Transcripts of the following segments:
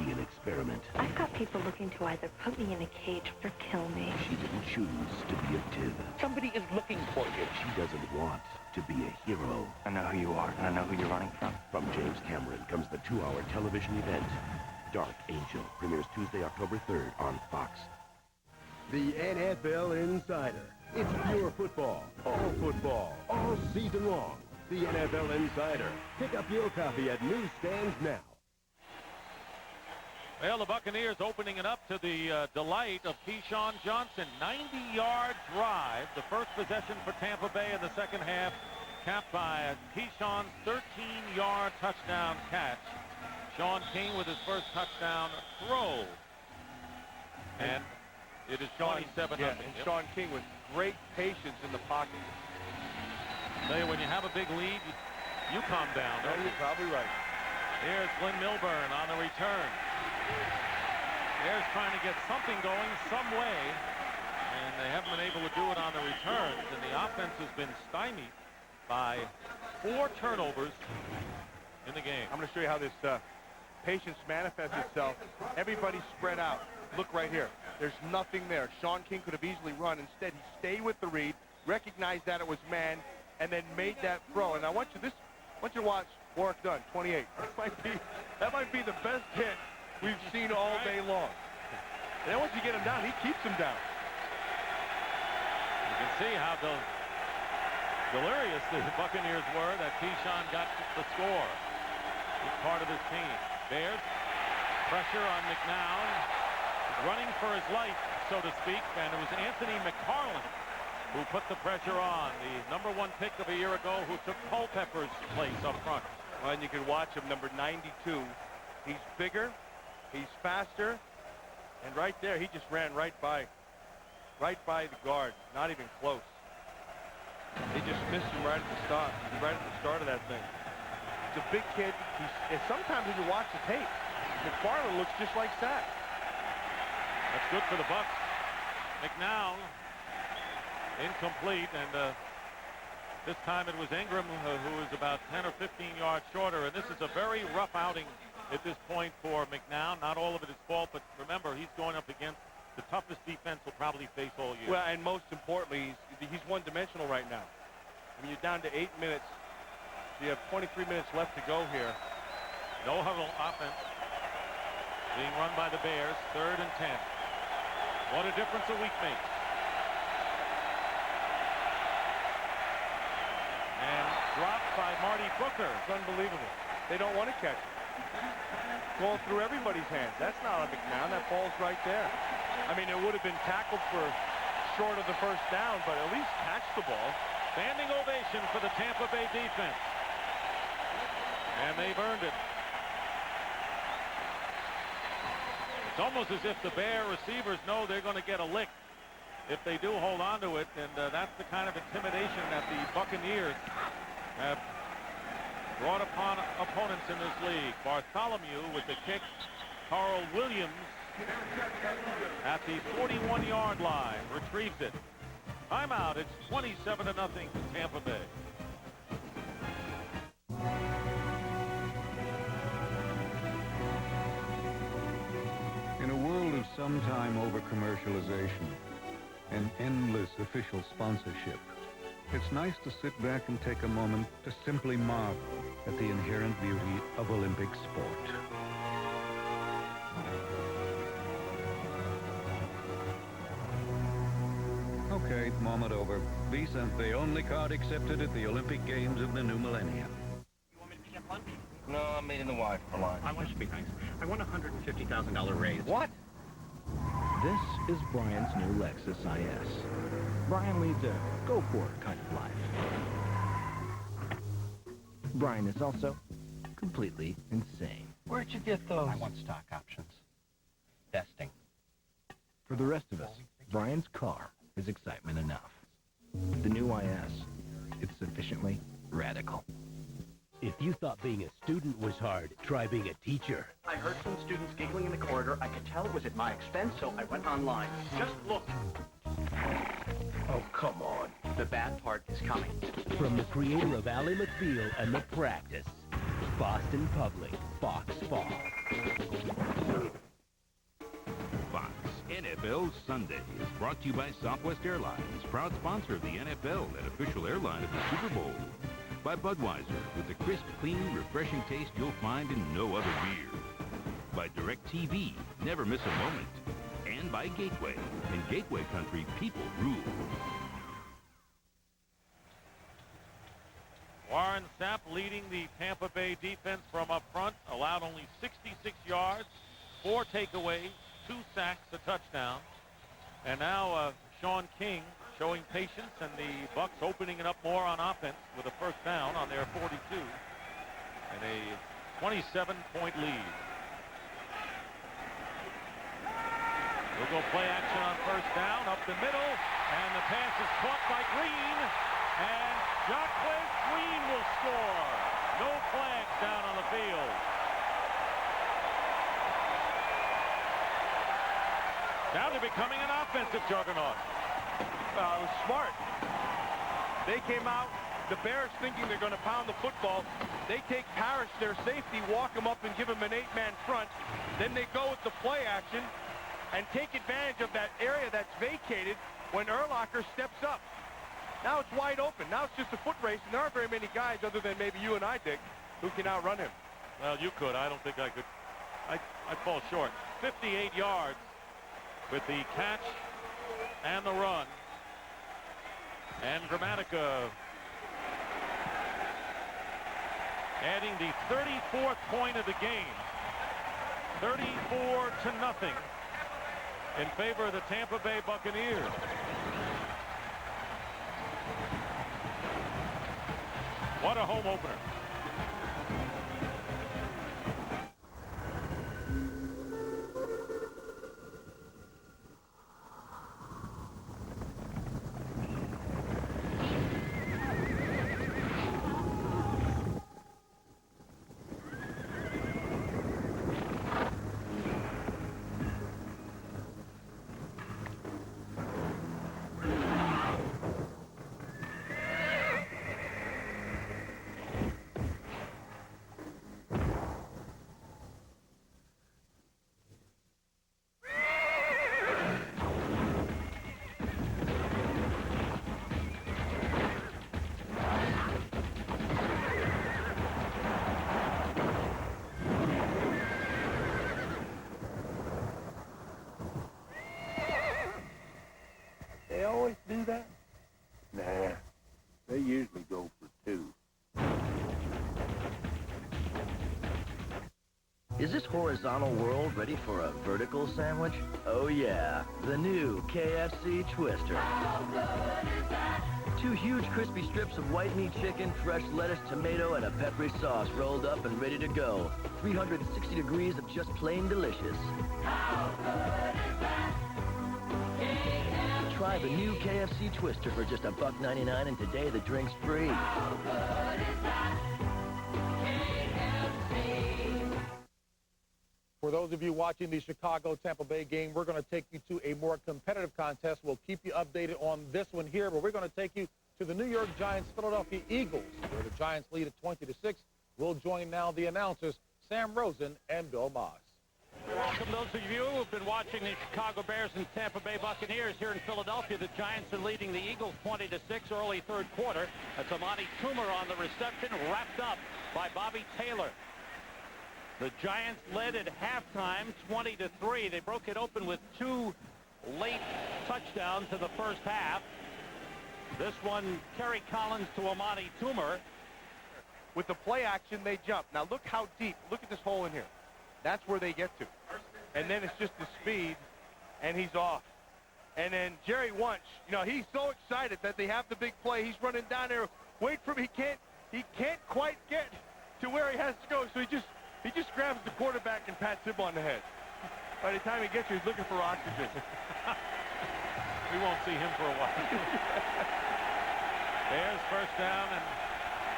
be an experiment. I've got people looking to either put me in a cage or kill me. She didn't choose to be a Tiv. Somebody is looking for you. She doesn't want to be a hero. I know who you are, and I know who you're running from. From James Cameron comes the 2-hour television event. Dark Angel premieres Tuesday, October 3rd on Fox. The NFL Insider. It's pure football, all season long. The NFL Insider. Pick up your copy at newsstands now. Well, the Buccaneers opening it up to the delight of Keyshawn Johnson. 90-yard drive, the first possession for Tampa Bay in the second half, capped by Keyshawn's 13-yard touchdown catch. Sean King with his first touchdown throw. And it is 27-0. Yeah, and Sean King with great patience in the pocket. Tell you, when you have a big lead, you calm down. No, you're probably right. Here's Glenn Milburn on the return. Bears trying to get something going some way, and they haven't been able to do it on the returns, and the offense has been stymied by 4 turnovers in the game. I'm going to show you how this patience manifests itself. Everybody spread out. Look right here. There's nothing there. Sean King could have easily run. Instead, he stayed with the read, recognized that it was man, and then made that throw. And I want you to watch Warwick Dunn, 28. That might be the best hit we've seen all day long. And then once you get him down, he keeps him down. You can see how delirious the Buccaneers were that Keyshawn got the score. He's part of his team. Bears, pressure on McNown, running for his life, so to speak, and it was Anthony McFarland who put the pressure on, the #1 pick of a year ago, who took Culpepper's place up front. Well, and you can watch him, number 92. He's bigger, he's faster, and right there, he just ran right by the guard, not even close. He just missed him right at the start of that thing. He's a big kid. And sometimes when you watch the tape, McFarland looks just like Sack. That's good for the Bucs. McNown incomplete, and this time it was Ingram who was about 10 or 15 yards shorter, and this is a very rough outing at this point for McNown. Not all of it is fault, but remember, he's going up against the toughest defense he'll probably face all year. Well, and most importantly, he's one-dimensional right now. I mean, you're down to 8 minutes. You have 23 minutes left to go here. No huddle offense being run by the Bears, 3rd and 10. What a difference a week makes. And dropped by Marty Booker. It's unbelievable. They don't want to catch it. Going through everybody's hands. That's not a McNown. That ball's right there. I mean, it would have been tackled for short of the first down, but at least catch the ball. Standing ovation for the Tampa Bay defense. And they've earned it. It's almost as if the Bear receivers know they're going to get a lick if they do hold on to it, and that's the kind of intimidation that the Buccaneers have brought upon opponents in this league. Bartholomew with the kick. Carl Williams at the 41-yard line retrieves it. Timeout. It's 27-0 Tampa Bay. In a world of sometime over-commercialization and endless official sponsorship, it's nice to sit back and take a moment to simply marvel at the inherent beauty of Olympic sport. Okay, moment over. Visa, the only card accepted at the Olympic Games of the new millennium. You want me to pick up lunch? No, I'm meeting the wife for lunch. My wife should be nice. I want a $150,000 raise. What? This is Brian's new Lexus IS. Brian leads a go-for-it kind of life. Brian is also completely insane. Where'd you get those? I want stock options. Vesting. For the rest of us, Brian's car is excitement enough. The new IS, it's sufficiently radical. If you thought being a student was hard, try being a teacher. I heard some students giggling in the corridor. I could tell it was at my expense, so I went online. Just looked. Oh, come on. The bad part is coming. From the creator of Ally McBeal and The Practice, Boston Public, Fox Fall. NFL Sunday is brought to you by Southwest Airlines, proud sponsor of the NFL and official airline of the Super Bowl. By Budweiser, with the crisp, clean, refreshing taste you'll find in no other beer. By DirecTV, never miss a moment. And by Gateway. In Gateway country, people rule. Warren Sapp leading the Tampa Bay defense from up front, allowed only 66 yards, 4 takeaways, 2 sacks, a touchdown. And now Sean King showing patience, and the Bucs opening it up more on offense with a first down on their 42 and a 27-point lead. We'll go play action on first down, up the middle, and the pass is caught by Green, and Jacquez Green will score. No flags down on the field. Now they're becoming an offensive juggernaut. It was smart. They came out, the Bears thinking they're going to pound the football. They take Parrish, their safety, walk him up and give him an 8-man front. Then they go with the play action and take advantage of that area that's vacated when Urlacher steps up. Now it's wide open. Now it's just a foot race, and there aren't very many guys other than maybe you and I, Dick, who can outrun him. Well, you could. I don't think I could. I'd fall short. 58 yards with the catch and the run. And Gramatica adding the 34th point of the game. 34-0 in favor of the Tampa Bay Buccaneers. What a home opener. They always do that? Nah, they usually go for 2. Is this horizontal world ready for a vertical sandwich? Oh yeah, the new KFC Twister. 2 huge crispy strips of white meat chicken, fresh lettuce, tomato, and a peppery sauce rolled up and ready to go. 360 degrees of just plain delicious. How good is that? Try the new KFC Twister for just $1.99, and today the drink's free. How good is that? KFC. For those of you watching the Chicago-Tampa Bay game, we're going to take you to a more competitive contest. We'll keep you updated on this one here, but we're going to take you to the New York Giants-Philadelphia Eagles, where the Giants lead at 20-6. We'll join now the announcers, Sam Rosen and Bill Moss. Welcome those of you who have been watching the Chicago Bears and Tampa Bay Buccaneers here in Philadelphia. The Giants are leading the Eagles 20-6 early third quarter. That's Amani Toomer on the reception, wrapped up by Bobby Taylor. The Giants led at halftime 20-3. They broke it open with 2 late touchdowns in the first half. This one, Kerry Collins to Amani Toomer. With the play action, they jump. Now look how deep. Look at this hole in here. That's where they get to. And then it's just the speed, and he's off. And then Jerry Wunsch, you know, he's so excited that they have the big play. He's running down there. Wait for him. He can't quite get to where he has to go. So he just grabs the quarterback and pats him on the head. By the time he gets here, he's looking for oxygen. We won't see him for a while. Bears first down and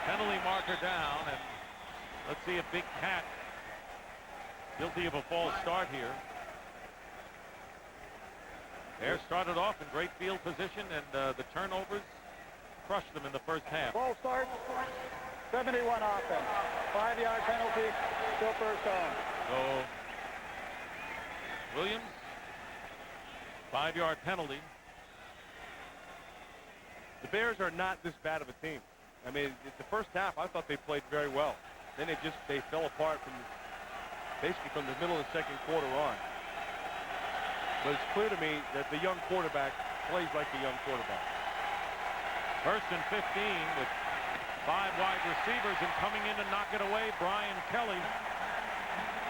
penalty marker down. And let's see if Big Cat guilty of a false start here. Bears started off in great field position, and the turnovers crushed them in the first half. False start, 71 offense, 5-yard penalty, still first down. So Williams 5-yard penalty. The Bears are not this bad of a team. I mean, the first half, I thought they played very well. Then they fell apart basically from the middle of the second quarter on. But it's clear to me that the young quarterback plays like a young quarterback. 1st and 15 with 5 wide receivers, and coming in to knock it away, Brian Kelly.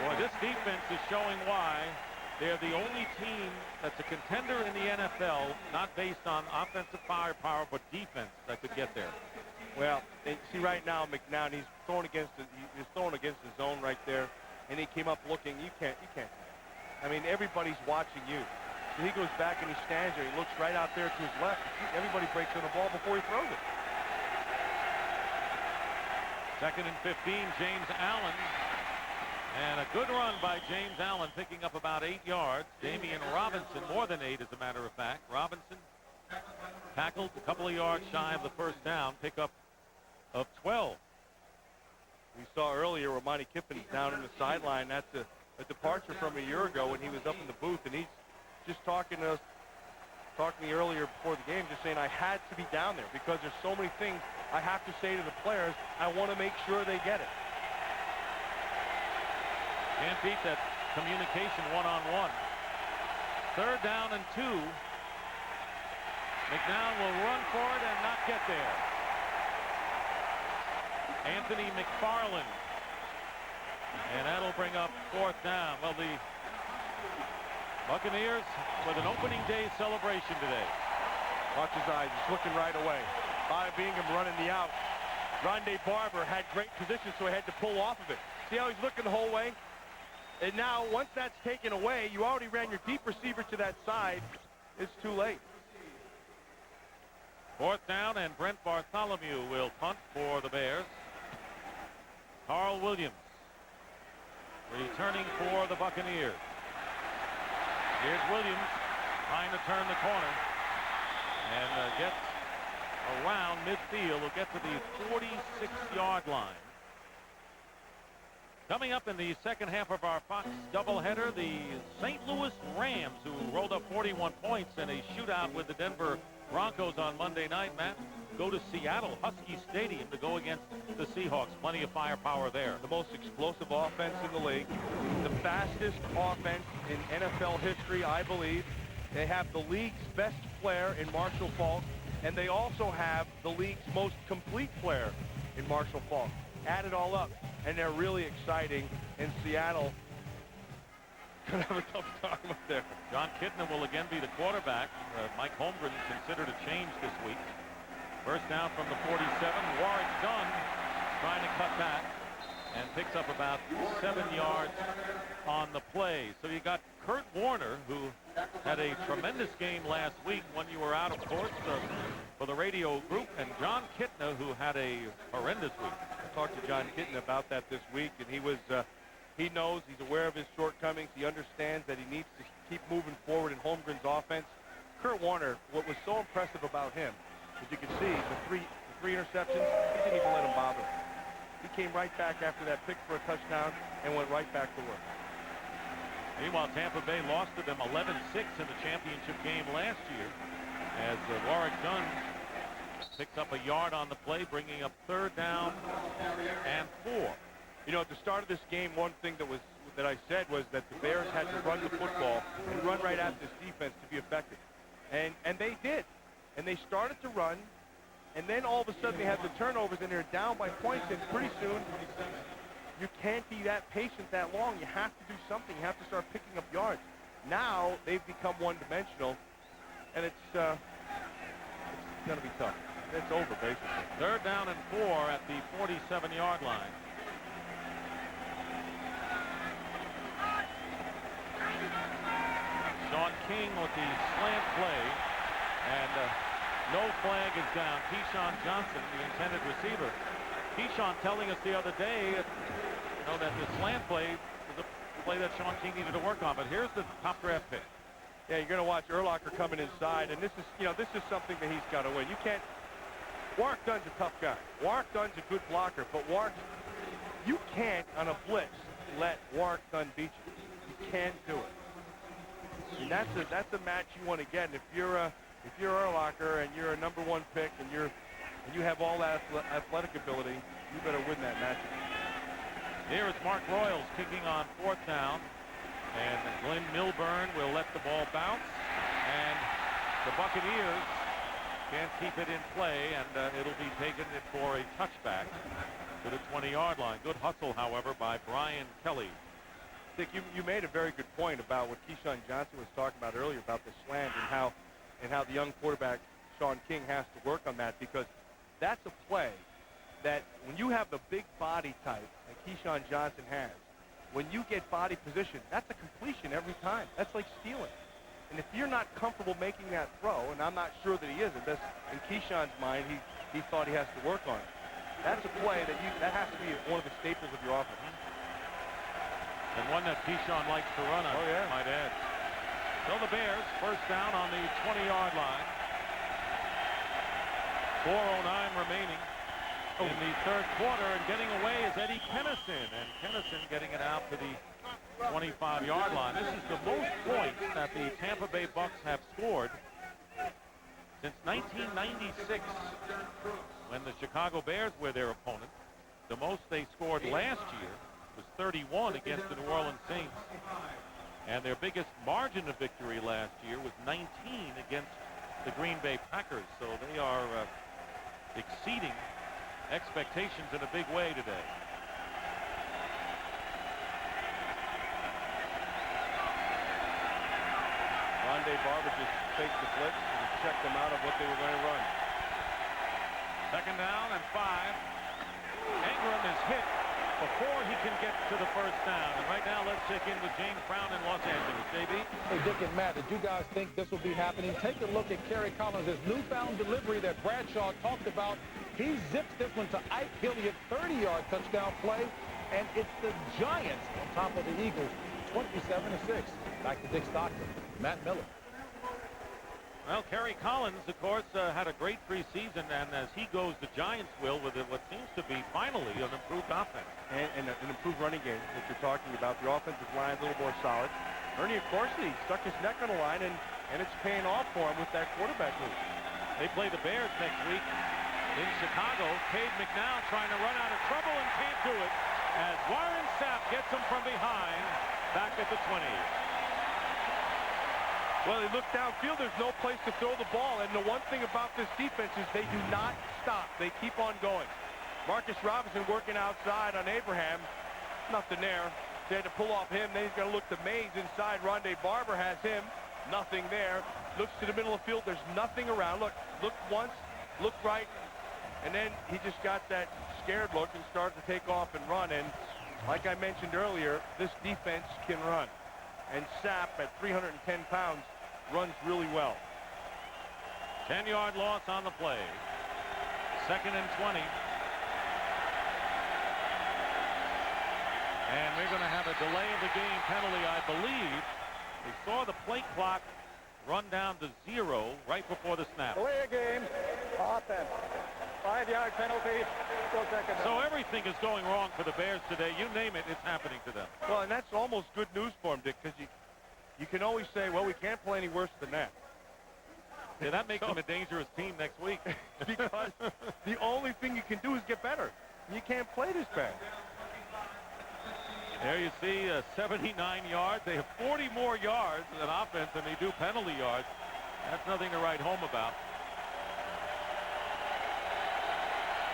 Boy, this defense is showing why they're the only team that's a contender in the NFL, not based on offensive firepower, but defense that could get there. Well, see right now, McNown, he's throwing against the zone right there, and he came up looking. You can't. I mean, everybody's watching you. So he goes back and he stands there. He looks right out there to his left. Everybody breaks on the ball before he throws it. 2nd and 15, James Allen. And a good run by James Allen, picking up about 8 yards. Damian Robinson, more than 8 as a matter of fact. Robinson tackled a couple of yards shy of the first down, pickup of 12. We saw earlier where Monty Kiffin's down in the sideline. That's a departure from a year ago when he was up in the booth, and he's just talking to me earlier before the game, just saying I had to be down there because there's so many things I have to say to the players. I want to make sure they get it. Can't beat that communication one-on-one. 3rd down and 2. McNown will run for it and not get there. Anthony McFarland. And that'll bring up 4th down. Well, the Buccaneers with an opening day celebration today. Watch his eyes. He's looking right away. Bobby Bingham running the out. Rondé Barber had great position, so he had to pull off of it. See how he's looking the whole way? And now, once that's taken away, you already ran your deep receiver to that side. It's too late. 4th down, and Brent Bartholomew will punt for the Bears. Carl Williams returning for the Buccaneers. Here's Williams trying to turn the corner and gets around midfield. Will get to the 46-yard line. Coming up in the second half of our Fox doubleheader, the St. Louis Rams, who rolled up 41 points in a shootout with the Denver Broncos on Monday night, Matt, go to Seattle Husky Stadium to go against the Seahawks. Plenty of firepower there. The most explosive offense in the league. The fastest offense in NFL history, I believe. They have the league's best player in Marshall Faulk, and they also have the league's most complete player in Marshall Faulk. Add it all up, and they're really exciting. In Seattle, gonna have a tough time up there. John Kitna will again be the quarterback. Mike Holmgren considered a change this week. 1st down from the 47. Warwick Dunn trying to cut back and picks up about 7 yards on the play. So you got Kurt Warner, who had a tremendous game last week when you were out, of course, for the radio group, and John Kitna, who had a horrendous week. I talked to John Kitna about that this week, and he knows, he's aware of his shortcomings. He understands that he needs to keep moving forward in Holmgren's offense. Kurt Warner, what was so impressive about him, as you can see, the three interceptions, he didn't even let him bother. He came right back after that pick for a touchdown and went right back to work. Meanwhile, Tampa Bay lost to them 11-6 in the championship game last year as Warwick Dunn picks up a yard on the play, bringing up 3rd down and 4. You know, at the start of this game, one thing that I said was that the Bears had to run the football and run right at this defense to be effective. And they did. And they started to run, and then all of a sudden they had the turnovers, and they're down by points, and pretty soon you can't be that patient that long. You have to do something. You have to start picking up yards. Now they've become one-dimensional, and it's going to be tough. It's over, basically. 3rd down and 4 at the 47-yard line. Sean King with the slant play, and no flag is down. Keyshawn Johnson, the intended receiver. Keyshawn telling us the other day, that the slant play was a play that Sean King needed to work on. But here's the top draft pick. Yeah, you're going to watch Urlacher coming inside, and this is something that he's got to win. You can't. Warwick Dunn's a tough guy. Warwick Dunn's a good blocker, but you can't on a blitz let Warwick Dunn beat you. You can't do it. And that's a match you want to get. And if you're Urlacher and you're a #1 pick and you have all that athletic ability, you better win that match. Here is Mark Royals kicking on 4th down. And Glenn Milburn will let the ball bounce. And the Buccaneers can't keep it in play, and it'll be taken for a touchback to the 20-yard line. Good hustle, however, by Brian Kelly. Dick, you made a very good point about what Keyshawn Johnson was talking about earlier about the slant and how the young quarterback Sean King has to work on that, because that's a play that when you have the big body type that Keyshawn Johnson has, when you get body position, that's a completion every time. That's like stealing. And if you're not comfortable making that throw, and I'm not sure that he is, in Keyshawn's mind, he thought he has to work on it. That's a play that has to be one of the staples of your offense. And one that Keyshawn likes to run on, might add. So the Bears, first down on the 20-yard line. 4:09 remaining in the third quarter, and getting away is Eddie Kennison. And Kennison getting it out to the 25-yard line. This is the most points that the Tampa Bay Bucks have scored since 1996, when the Chicago Bears were their opponent. The most they scored last year was 31 against the New Orleans Saints. And their biggest margin of victory last year was 19 against the Green Bay Packers. So they are exceeding expectations in a big way today. Rondé Barber just faked the blitz and checked them out of what they were going to run. Second down and 5. Ingram is hit before he can get to the first down. And right now, let's check in with James Brown in Los Angeles. JB? Hey, Dick and Matt, did you guys think this would be happening? Take a look at Kerry Collins' newfound delivery that Bradshaw talked about. He zips this one to Ike Hilliard, 30-yard touchdown play, and it's the Giants on top of the Eagles, 27-6. Back to Dick Stockton, Matt Miller. Well, Kerry Collins, of course, had a great preseason, and as he goes, the Giants will, with what seems to be finally an improved offense. And an improved running game that you're talking about. The offensive line a little more solid. Ernie, of course, he stuck his neck on the line, and it's paying off for him with that quarterback move. They play the Bears next week in Chicago. Cade McNown trying to run out of trouble and can't do it, as Warren Sapp gets him from behind back at the 20. Well, they look downfield. There's no place to throw the ball. And the one thing about this defense is they do not stop. They keep on going. Marcus Robinson working outside on Abraham. Nothing there. They had to pull off him. Then he's going to look to Mays inside. Rondé Barber has him. Nothing there. Looks to the middle of the field. There's nothing around. Look once. Look right. And then he just got that scared look and started to take off and run. And like I mentioned earlier, this defense can run. And Sapp, at 310 pounds, runs really well. 10-yard loss on the play. 2nd and 20. And we're going to have a delay of the game penalty, I believe. We saw the play clock run down to 0 right before the snap. Delay a game. Offense. 5-yard penalty. Still second down. So everything is going wrong for the Bears today. You name it, it's happening to them. Well, and that's almost good news for them, Dick, because you can always say, well, we can't play any worse than that. Yeah, that makes them a dangerous team next week. Because the only thing you can do is get better. You can't play this bad. There you see 79 yards. They have 40 more yards in offense than they do penalty yards. That's nothing to write home about.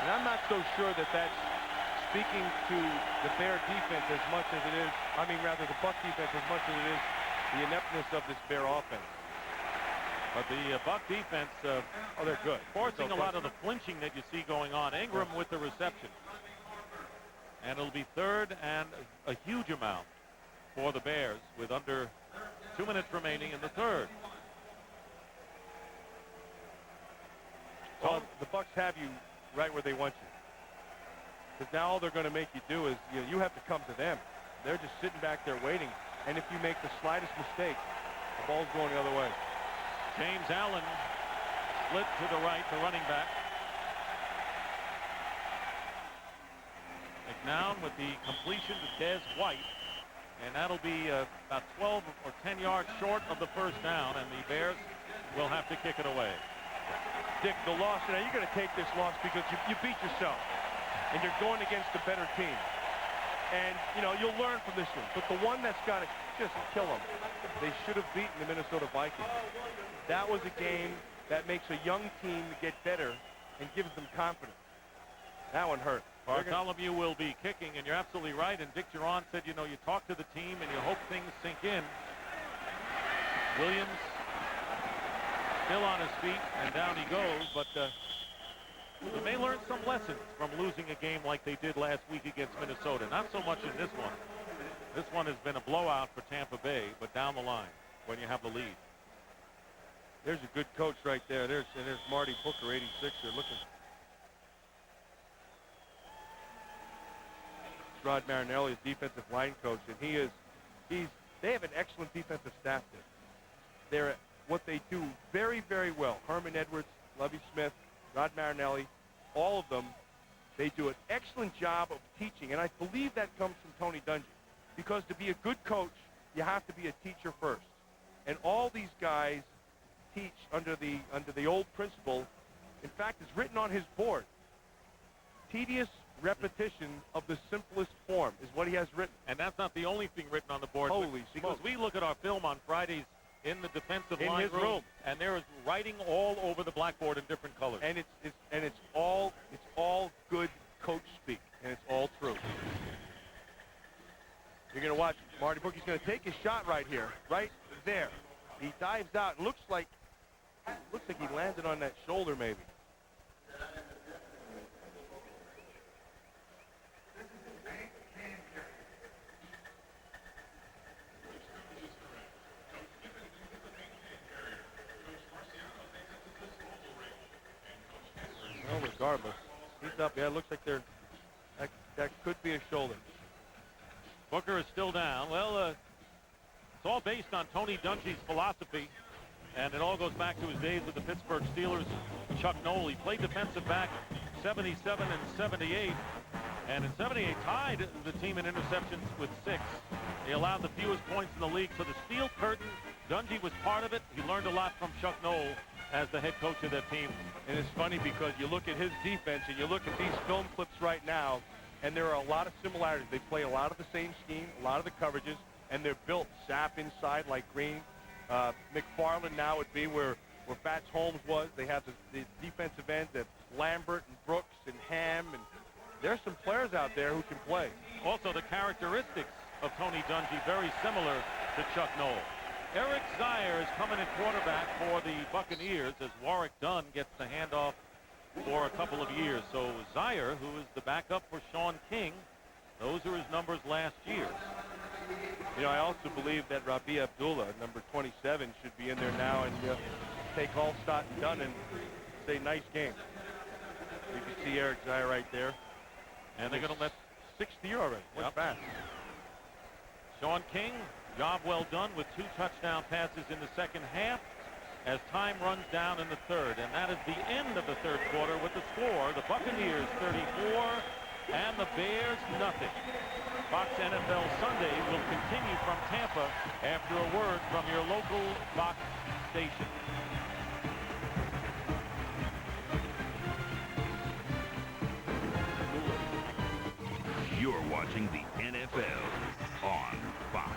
And I'm not so sure that that's speaking to the Bear defense as much as it is, the Buck defense as much as it is the ineptness of this Bear offense. But the Buck defense, they're good. Forcing a lot of the flinching that you see going on. Ingram with the reception. And it'll be 3rd and a huge amount for the Bears with under 2 minutes remaining in the 3rd. Well, the Bucks have you right where they want you. Because now all they're going to make you do is you have to come to them. They're just sitting back there waiting. And if you make the slightest mistake, the ball's going the other way. James Allen split to the right, the running back. McNown with the completion to Des White. and that'll be about 12 or 10 yards short of the first down, and the Bears will have to kick it away. Dick, the loss, now you're going to take this loss because you beat yourself, and you're going against a better team. And, you know, you'll learn from this one. But the one that's got to just kill them, they should have beaten the Minnesota Vikings. That was a game that makes a young team get better and gives them confidence. That one hurt. Bartholomew will be kicking, and you're absolutely right. And Dick Duran said, you know, you talk to the team and you hope things sink in. Williams still on his feet, and down he goes. But they may learn some lessons from losing a game like they did last week against Minnesota. Not so much in this one. This one has been a blowout for Tampa Bay, but down the line when you have the lead. There's a good coach right there. There's Marty Booker, 86. They're looking. Rod Marinelli is defensive line coach, and they have an excellent defensive staff there. They're at what they do very, very well. Herman Edwards, Lovie Smith, Rod Marinelli, all of them, they do an excellent job of teaching, and I believe that comes from Tony Dungy, because to be a good coach, you have to be a teacher first. And all these guys teach under the old principle. In fact, it's written on his board. Tedious repetition of the simplest form is what he has written. And that's not the only thing written on the board. Holy because smokes. we look at our film on Fridays in the defensive In line his room. and there is writing all over the blackboard in different colors. And it's all good coach speak, and it's all true. You're going to watch Marty Booker's going to take his shot right here, right there. He dives out and looks like he landed on that shoulder maybe. Well, regardless, he's up. Yeah, it looks like that could be a shoulder. Booker is still down. Well, it's all based on Tony Dungy's philosophy, and it all goes back to his days with the Pittsburgh Steelers. Chuck Noll, he played defensive back 77 and 78, and in 78 tied the team in interceptions with 6. He allowed the fewest points in the league. So the steel curtain, Dungy was part of it. He learned a lot from Chuck Noll as the head coach of that team. And it's funny because you look at his defense and you look at these film clips right now, and there are a lot of similarities. They play a lot of the same scheme, a lot of the coverages, and they're built sap inside like Green. McFarland now would be where Fats Holmes was. They have the defensive ends of Lambert and Brooks and Ham, and there's some players out there who can play. Also, the characteristics of Tony Dungy very similar to Chuck Noll. Eric Zier is coming in quarterback for the Buccaneers as Warwick Dunn gets the handoff for a couple of years. So Zier, who is the backup for Sean King, those are his numbers last year. You know, I also believe that Rabi Abdullah, number 27, should be in there now and take Allstott and Dunn and say nice game. You can see Eric Zier right there. And they're going to let 6th year already. What's fast? Sean King, job well done with 2 touchdown passes in the second half as time runs down in the third. And that is the end of the third quarter with the score. The Buccaneers 34 and the Bears nothing. Fox NFL Sunday will continue from Tampa after a word from your local Fox station. You're watching the NFL on Fox.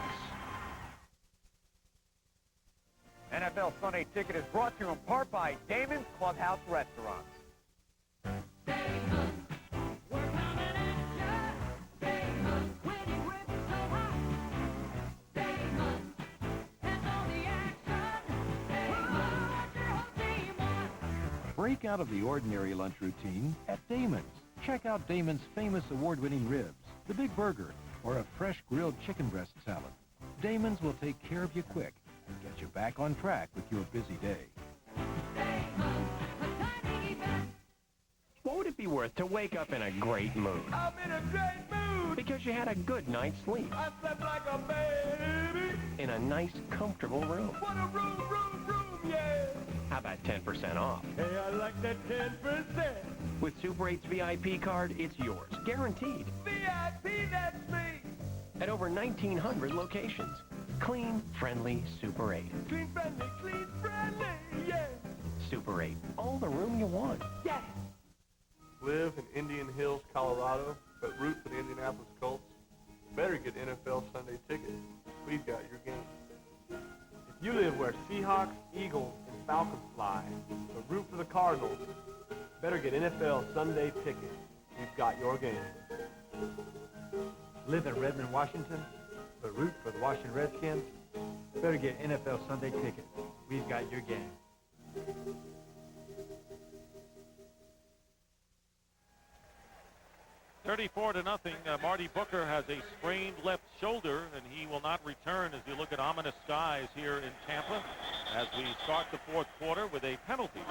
NFL Sunday Ticket is brought to you in part by Damon's Clubhouse Restaurants. Break out of the ordinary lunch routine at Damon's. Check out Damon's famous award-winning ribs, the Big Burger, or a fresh grilled chicken breast salad. Damon's will take care of you quick and get you back on track with your busy day. What would it be worth to wake up in a great mood? I'm in a great mood. Because you had a good night's sleep. I slept like a baby. In a nice, comfortable room. What a room, yeah. How about 10% off? Hey, I like that 10%. With Super 8's VIP card, it's yours. Guaranteed. VIP, that's me. at over 1,900 locations. Clean, friendly Super 8. Clean friendly, yeah. Super 8, all the room you want. Yeah. Live in Indian Hills, Colorado, but root for the Indianapolis Colts? Better get NFL Sunday tickets. We've got your game. If you live where Seahawks, Eagles, and Falcons fly, but root for the Cardinals, better get NFL Sunday tickets. We've got your game. Live in Redmond, Washington, but root for the Washington Redskins, better get NFL Sunday tickets. We've got your game. $34-0. Marty Booker has a sprained left shoulder, and he will not return as you look at ominous skies here in Tampa as we start the fourth quarter with a penalty.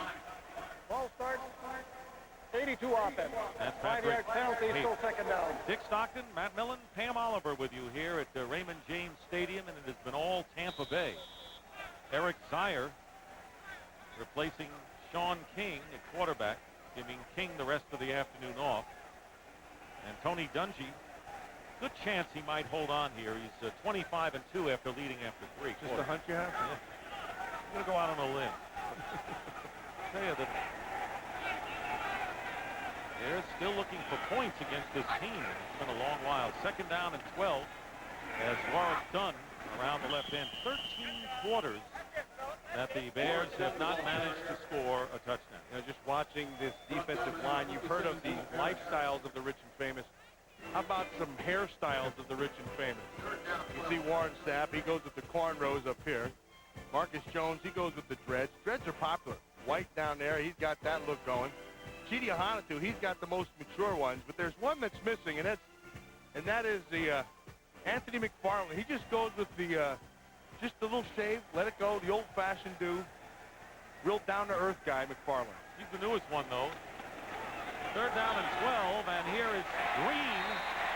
Ball start. 82 offense. That's 5-yard penalty, Hey, still second down. Dick Stockton, Matt Millen, Pam Oliver with you here at Raymond James Stadium, and it has been all Tampa Bay. Eric Zier replacing Sean King at quarterback, giving King the rest of the afternoon off. And Tony Dungy, good chance he might hold on here. He's 25-2 after leading after 3 quarters. Just a hunch you have? Yeah. I'm going to go out on a limb. Tell you that they're still looking for points against this team. It's been a long while. Second down and 12 as Warwick Dunn around the left end. 13 quarters that the Bears have not managed to score a touchdown. You know, just watching this defensive line, you've heard of the lifestyles of the rich and famous. How about some hairstyles of the rich and famous? You see Warren Sapp, he goes with the cornrows up here. Marcus Jones, he goes with the dreads. Dreads are popular. White down there, he's got that look going. Chidi Ahanatu, he's got the most mature ones, but there's one that's missing, and that is the Anthony McFarland. He just goes with the just a little shave, let it go, the old-fashioned do. Real down-to-earth guy, McFarland. He's the newest one, though. Third down and 12, and here is Green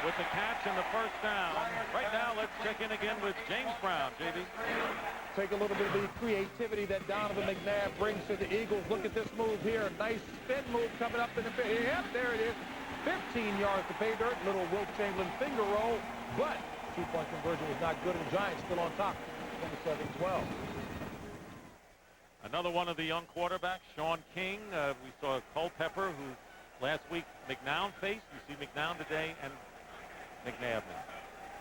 with the catch and the first down. Right now, let's check in again with James Brown, JB. Take a little bit of the creativity that Donovan McNabb brings to the Eagles. Look at this move here. Nice spin move coming up in the field. Yep, there it is. 15 yards to pay dirt. Little Wilt Chamberlain finger roll, but two-point conversion was not good, and the Giants still on top. 27-12. Another one of the young quarterbacks, Sean King. We saw Culpepper, who last week McNown faced. You see McNown today and McNabb.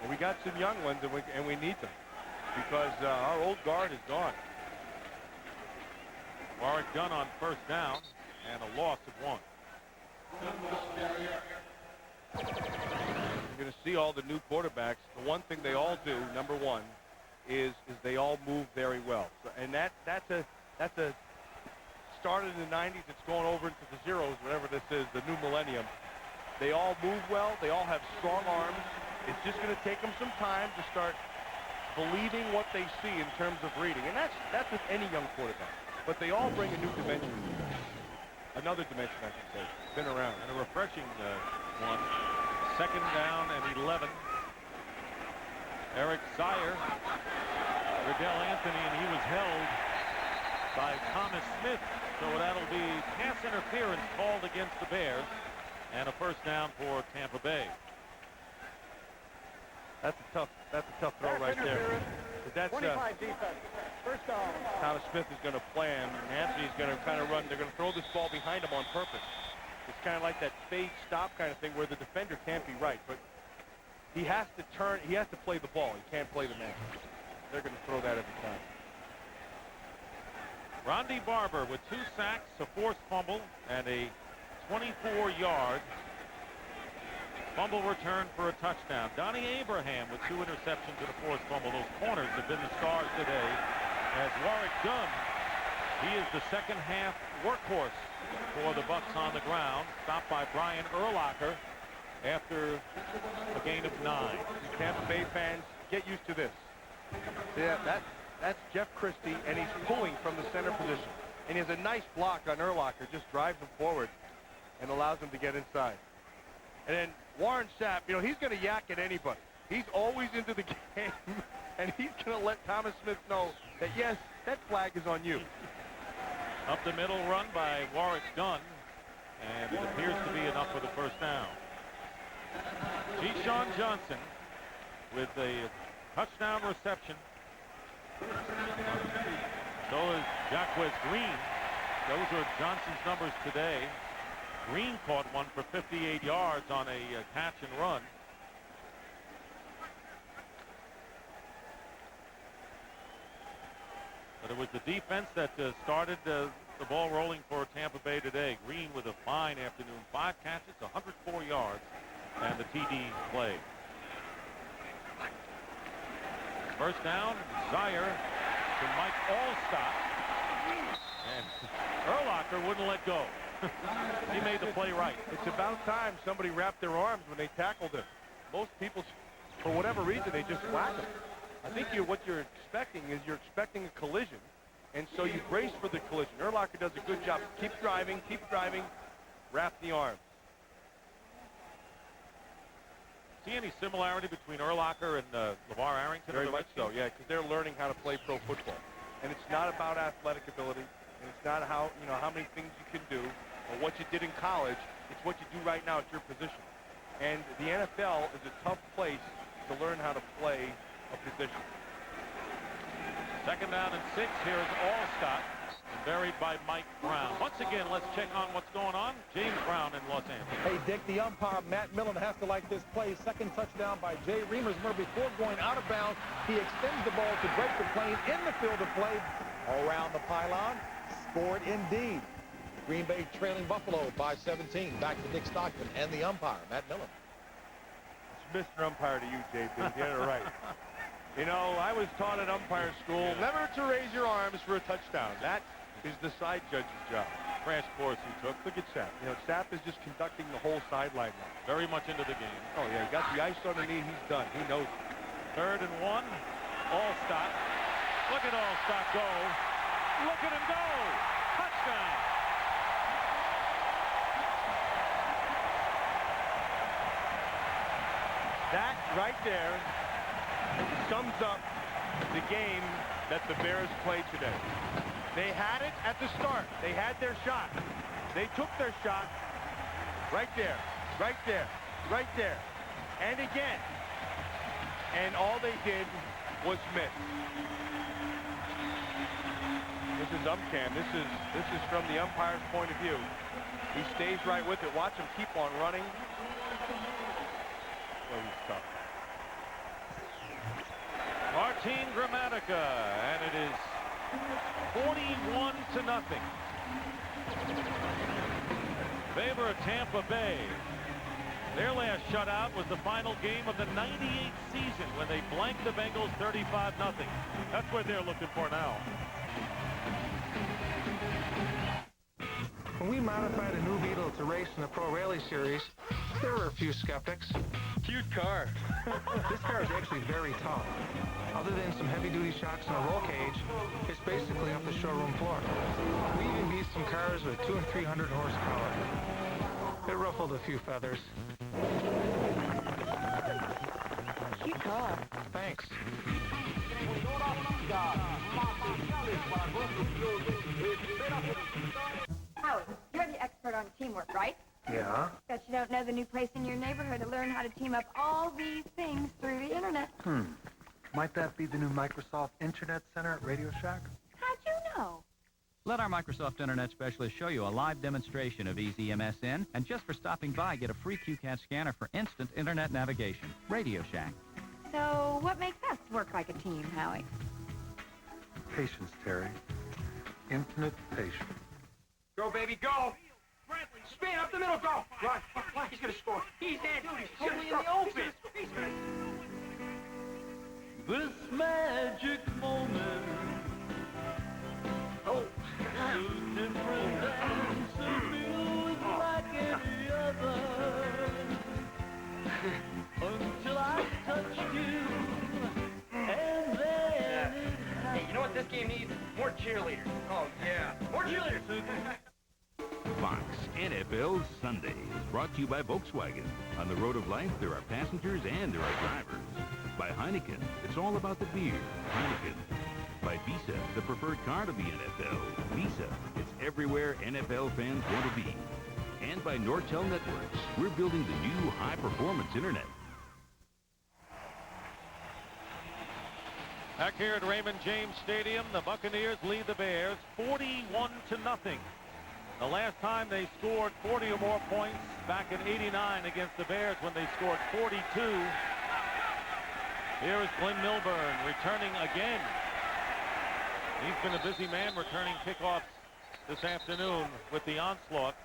Well, we got some young ones, and we need them because our old guard is gone. Warwick Dunn on first down and a loss of 1. You're going to see all the new quarterbacks. The one thing they all do, number one, is they all move very well. So, and that's a started in the 90s. It's going over into the zeros, whatever this is, the new millennium. They all move well. They all have strong arms. It's just going to take them some time to start believing what they see in terms of reading. And that's with any young quarterback. But they all bring a new dimension. Another dimension, I should say. Been around. And a refreshing one. Second down and 11. Eric Zier, Riddell Anthony, and he was held by Thomas Smith. So that'll be pass interference called against the Bears, and a first down for Tampa Bay. That's a tough throw right there. That's 25 defense. First down. Thomas Smith is going to play him, and Anthony's going to kind of run. They're going to throw this ball behind him on purpose. It's kind of like that fade stop kind of thing where the defender can't be right, but he has to turn. He has to play the ball. He can't play the man. They're going to throw that every time. Ronde Barber with 2 sacks, a forced fumble, and a 24-yard fumble return for a touchdown. Donnie Abraham with 2 interceptions and a forced fumble. Those corners have been the stars today. As Warwick Dunn, he is the second half workhorse for the Bucs on the ground. Stopped by Brian Urlacher after a gain of 9. Tampa Bay fans, get used to this. Yeah, that's Jeff Christie, and he's pulling from the center position. And he has a nice block on Urlacher, just drives him forward and allows him to get inside. And then Warren Sapp, you know, he's going to yak at anybody. He's always into the game, and he's going to let Thomas Smith know that, yes, that flag is on you. Up the middle run by Warwick Dunn, and it appears to be enough for the first down. Keyshawn Johnson with a touchdown reception. So is Jacquez Green. Those are Johnson's numbers today. Green caught one for 58 yards on a catch and run. But it was the defense that started the ball rolling for Tampa Bay today. Green with a fine afternoon. 5 catches, 104 yards, and the TD play. First down, Zaire to Mike Allstott. And Urlacher wouldn't let go. He made the play right. It's about time somebody wrapped their arms when they tackled him. Most people, for whatever reason, they just whack him. I think what you're expecting is you're expecting a collision, and so you brace for the collision. Urlacher does a good job. Keep driving, wrap the arm. See any similarity between Urlacher and LeVar Arrington? Very much so, yeah, because they're learning how to play pro football. And it's not about athletic ability, and it's not how many things you can do or what you did in college. It's what you do right now at your position. And the NFL is a tough place to learn how to play a position. Second down and 6. Here is Allstott, buried by Mike Brown. Once again, let's check on what's going on. James Brown in Los Angeles. Hey, Dick, the umpire, Matt Millen, has to like this play. Second touchdown by Jay Reimers. Remember, before going out of bounds, he extends the ball to break the plane in the field of play. All around the pylon. Scored indeed. Green Bay trailing Buffalo by 17. Back to Dick Stockton and the umpire, Matt Millen. It's Mr. Umpire to you, JP. Get it right. You know, I was taught at umpire school never to raise your arms for a touchdown. That is the side judge's job. Crash course he took. Look at Sapp. You know, Sapp is just conducting the whole sideline now. Very much into the game. Oh, yeah, he got the ice underneath. He's done. He knows it. 3rd and 1. Allstott. Look at Allstott go. Look at him go. Touchdown. That right there sums up the game that the Bears played today. They had it at the start. They had their shot. They took their shot right there, right there, right there, and again. And all they did was miss. This is UmpCam. This is from the umpire's point of view. He stays right with it. Watch him keep on running. Oh, he's tough. Martin Gramatica, and it is 41-0. Favor of Tampa Bay. Their last shutout was the final game of the '98 season when they blanked the Bengals 35-0. That's what they're looking for now. When we modified a new Beetle to race in the Pro Rally Series, there were a few skeptics. Cute car. This car is actually very tough. Other than some heavy-duty shocks and a roll cage, it's basically off the showroom floor. We even beat some cars with 200 and 300 horsepower. It ruffled a few feathers. Cute car. Thanks. Howie, you're the expert on teamwork, right? Yeah? Bet you don't know the new place in your neighborhood to learn how to team up all these things through the internet. Might that be the new Microsoft Internet Center at Radio Shack? How'd you know? Let our Microsoft Internet specialist show you a live demonstration of Easy MSN, and just for stopping by, get a free QCAT scanner for instant internet navigation. Radio Shack. So what makes us work like a team, Howie? Patience, Terry. Infinite patience. Go, baby, go! Spin up the middle, go! Run! He's gonna score. He's in. He's totally in the open. This magic moment. Oh. So different and so feels like any other. Until I touched you, and then it Hey, you know what this game needs? More cheerleaders. Oh, yeah. More cheerleaders. Fox NFL Sunday is brought to you by Volkswagen. On the road of life, there are passengers and there are drivers. By Heineken, it's all about the beer. Heineken. By Visa, the preferred card of the NFL. Visa, it's everywhere NFL fans want to be. And by Nortel Networks, we're building the new high-performance internet. Back here at Raymond James Stadium, the Buccaneers lead the Bears 41-0. The last time they scored 40 or more points back in '89 against the Bears when they scored 42. Here is Glenn Milburn returning again. He's been a busy man returning kickoffs this afternoon with the onslaught.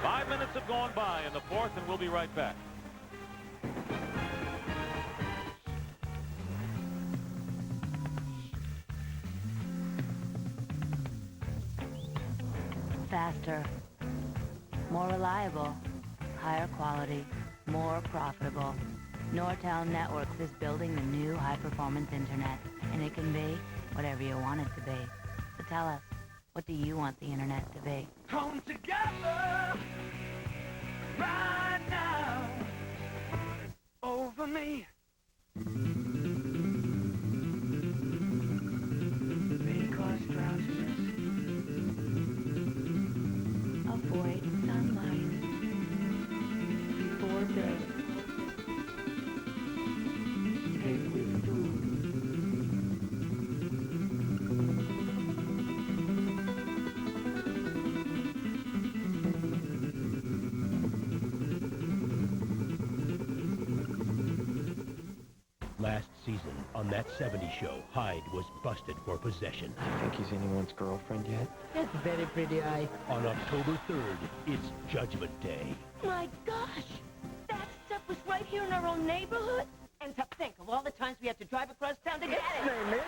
5 minutes have gone by in the fourth, and we'll be right back. Faster, more reliable, higher quality, more profitable. Nortel Networks is building the new high-performance internet, and it can be whatever you want it to be. So tell us, what do you want the internet to be? Come together right now over me. Because drowsiness. Avoid sunlight before bed. Take with food. Last season, on That 70s Show, Hyde was busted for possession. Think he's anyone's girlfriend yet? That's very pretty, Eye. On October 3rd, it's Judgment Day. My gosh! That stuff was right here in our own neighborhood? And to think of all the times we had to drive across town to get it.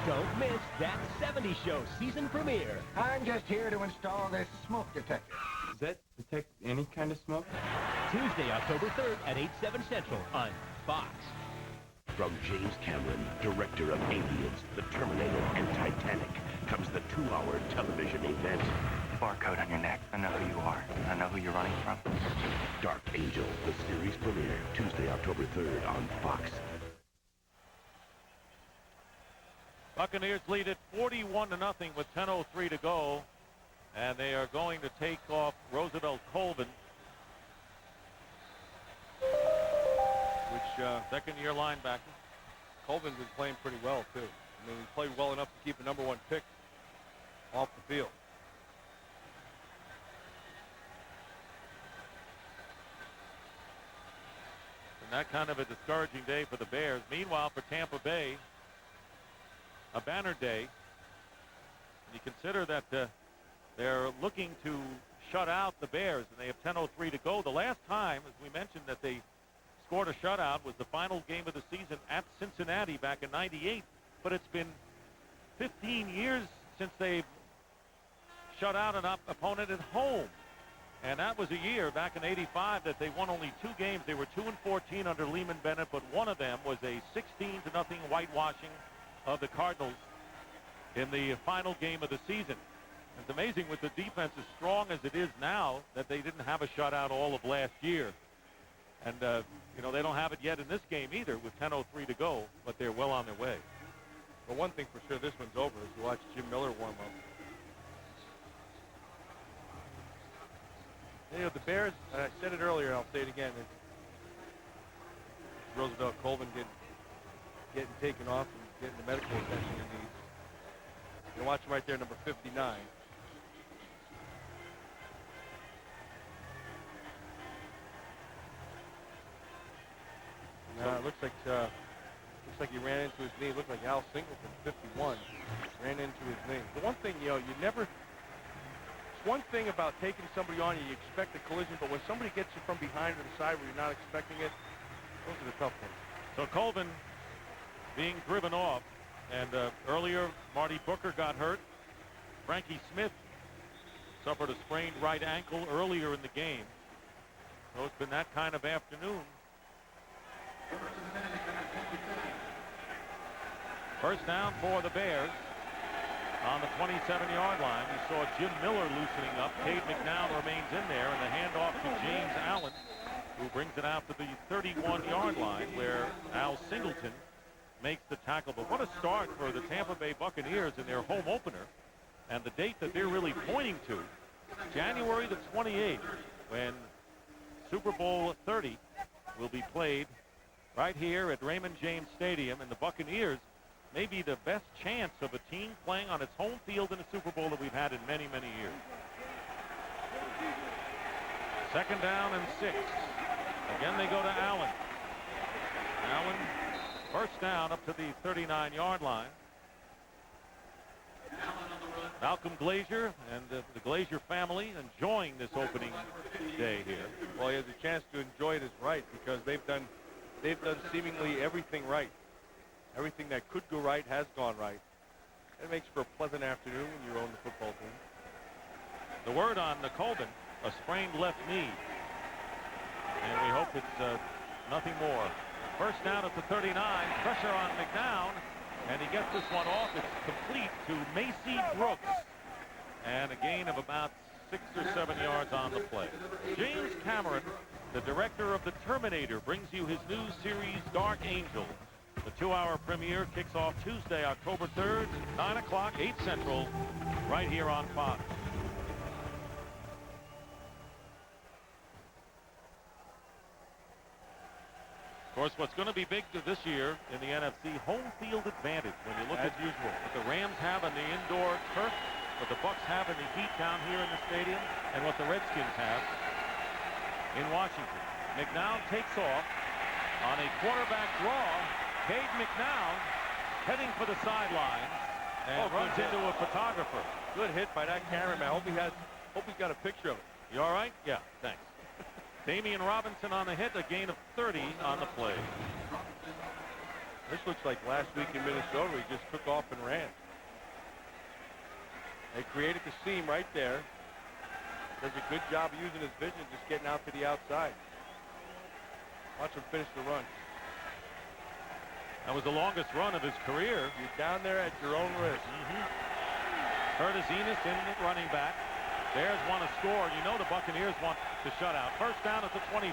Don't miss That 70s Show season premiere. I'm just here to install this smoke detector. Does that detect any kind of smoke? Tuesday, October 3rd at 8/7 Central on Fox. From James Cameron, director of Aliens, The Terminator, and Titanic, comes the 2-hour television event. Barcode on your neck. I know who you are. I know who you're running from. Dark Angel, the series premiere, Tuesday, October 3rd on Fox. Buccaneers lead it 41-0 with 10:03 to go. And they are going to take off Roosevelt Colvin, which second-year linebacker. Colvin's been playing pretty well, too. I mean, he played well enough to keep a #1 pick off the field. And that kind of a discouraging day for the Bears. Meanwhile, for Tampa Bay, a banner day. And you consider that they're looking to shut out the Bears, and they have 10:03 to go. The last time, as we mentioned, that they scored a shutout was the final game of the season at Cincinnati back in '98. But it's been 15 years since they've shut out an opponent at home. And that was a year back in '85 that they won only 2 games. They were 2-14 under Lehman Bennett, but one of them was a 16-0 whitewashing of the Cardinals in the final game of the season. It's amazing with the defense as strong as it is now that they didn't have a shutout all of last year. And, you know, they don't have it yet in this game either with 10:03 to go, but they're well on their way. But one thing for sure, this one's over as you watch Jim Miller warm up. You know, the Bears, I said it earlier, and I'll say it again, it's Roosevelt Colvin getting taken off and getting the medical attention he needs. You watch him right there, number 59. It looks like he ran into his knee. It looked like Al Singleton, 51, ran into his knee. The one thing, you know, it's one thing about taking somebody on you expect a collision, but when somebody gets you from behind to the side where you're not expecting it, those are the tough things. So Colvin being driven off, and earlier Marty Booker got hurt. Frankie Smith suffered a sprained right ankle earlier in the game. So it's been that kind of afternoon. First down for the Bears on the 27-yard line. We saw Jim Miller loosening up. Cade McNown remains in there, and the handoff to James Allen, who brings it out to the 31-yard line where Al Singleton makes the tackle. But what a start for the Tampa Bay Buccaneers in their home opener. And the date that they're really pointing to, January the 28th, when Super Bowl 30 will be played right here at Raymond James Stadium, and the Buccaneers may be the best chance of a team playing on its home field in a Super Bowl that we've had in many, many years. 2nd down and 6. Again, they go to Allen. Allen, first down up to the 39-yard line. Malcolm Glazier and the Glazier family enjoying this opening day here. Well, he has a chance to enjoy it as right because they've done seemingly everything right. Everything that could go right has gone right. It makes for a pleasant afternoon when you own the football team. The word on Colvin, a sprained left knee. And we hope it's nothing more. First down at the 39. Pressure on McNown. And he gets this one off. It's complete to Macy Brooks. And a gain of about 6 or 7 yards on the play. James Cameron, the director of The Terminator, brings you his new series, Dark Angel. The 2-hour premiere kicks off Tuesday, October 3rd, 9 o'clock, 8 Central, right here on Fox. Of course, what's going to be big this year in the NFC, home field advantage. When you look as at usual what the Rams have on the indoor turf, what the Bucs have in the heat down here in the stadium, and what the Redskins have in Washington. McNown takes off on a quarterback draw. Cade McNown heading for the sideline and runs into a photographer. Good hit by that cameraman. I hope he's got a picture of it. You all right? Yeah, thanks. Damian Robinson on the hit, a gain of 30 on the play. This looks like last week in Minnesota. He just took off and ran. They created the seam right there. Does a good job of using his vision, just getting out to the outside. Watch him finish the run. That was the longest run of his career. You're down there at your own risk. Curtis Enos in the running back. Bears want to score. You know the Buccaneers want to shut out. First down at the 24.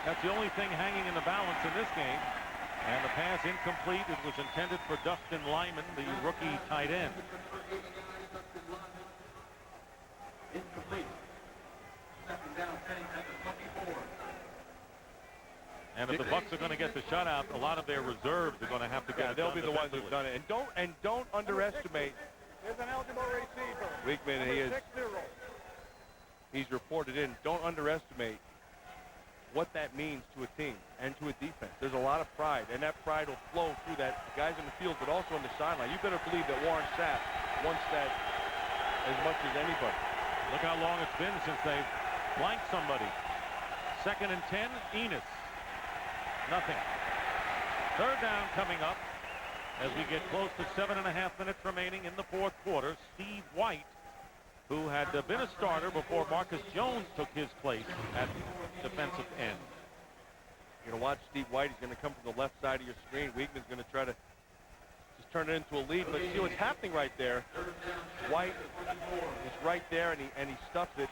That's the only thing hanging in the balance in this game. And the pass incomplete. It was intended for Dustin Lyman, the rookie tight end. Incomplete. Second down, 10 at the 24. And if the Bucs are going to get the shutout, a lot of their reserves are going to have to get it they'll done be the ones who've done it. And don't underestimate. There's an eligible receiver. Weekman, he's reported in. Don't underestimate what that means to a team and to a defense. There's a lot of pride, and that pride will flow through the guys in the field, but also on the sideline. You better believe that Warren Sapp wants that as much as anybody. Look how long it's been since they've blanked somebody. 2nd and 10, Enos. Nothing. Third down coming up as we get close to 7.5 minutes remaining in the fourth quarter. Steve White, who had been a starter before Marcus Jones took his place at defensive end. You're going to watch Steve White. He's going to come from the left side of your screen. Weigman's going to try to just turn it into a lead. But see what's happening right there. White is right there, and he stuffs it.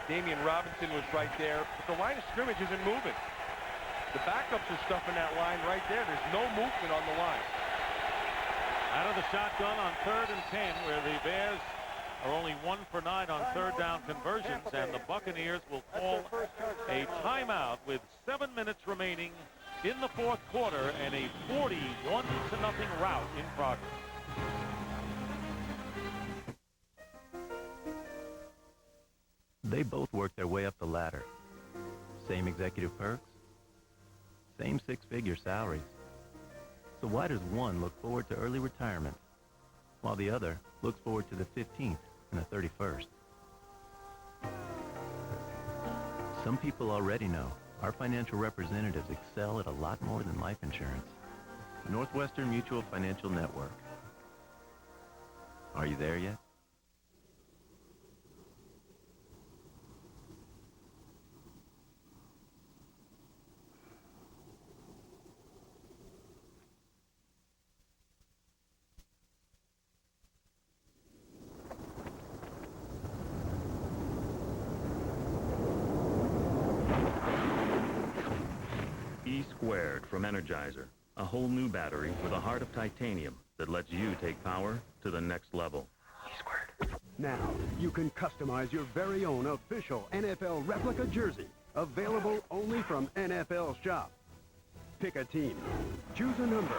Damian Robinson was right there. But the line of scrimmage isn't moving. The backups are stuffing that line right there. There's no movement on the line. Out of the shotgun on 3rd and 10, where the Bears are only 1 for 9 on third down conversions, and the Buccaneers will call a timeout with 7 minutes remaining in the fourth quarter and a 41-0 rout in progress. They both worked their way up the ladder. Same executive perks, same 6-figure salaries. So why does one look forward to early retirement, while the other looks forward to the 15th and the 31st? Some people already know our financial representatives excel at a lot more than life insurance. Northwestern Mutual Financial Network. Are you there yet? E-squared from Energizer, a whole new battery with a heart of titanium that lets you take power to the next level. E-squared. Now, you can customize your very own official NFL replica jersey, available only from NFL Shop. Pick a team. Choose a number.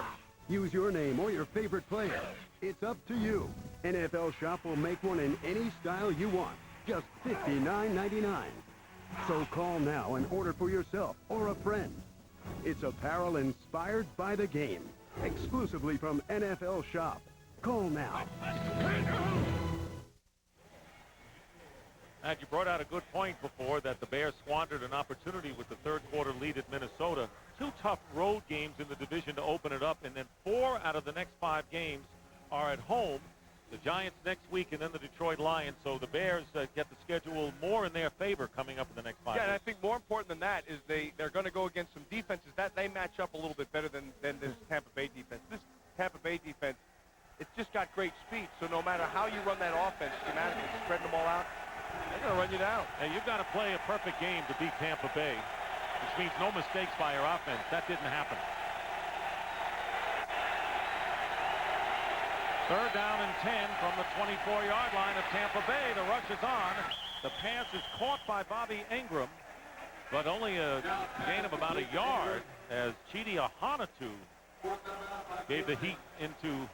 Use your name or your favorite player. It's up to you. NFL Shop will make one in any style you want. Just $59.99. So call now and order for yourself or a friend. It's apparel inspired by the game. Exclusively from NFL Shop. Call now. And you brought out a good point before that the Bears squandered an opportunity with the third-quarter lead at Minnesota. 2 tough road games in the division to open it up, and then 4 out of the next 5 games are at home. The Giants next week and then the Detroit Lions. So the Bears get the schedule more in their favor coming up in the next 5 Yeah, and I weeks. think more important than that is they're going to go against some defenses that they match up a little bit better than this Tampa Bay defense. This Tampa Bay defense, it's just got great speed. So no matter how you run that offense, schematically spreading them all out, they're going to run you down. Hey, you've got to play a perfect game to beat Tampa Bay, which means no mistakes by your offense. That didn't happen. Third down and 10 from the 24-yard line of Tampa Bay. The rush is on. The pass is caught by Bobby Ingram, but only a gain of about a yard as Chidi Ahanatu gave the heat into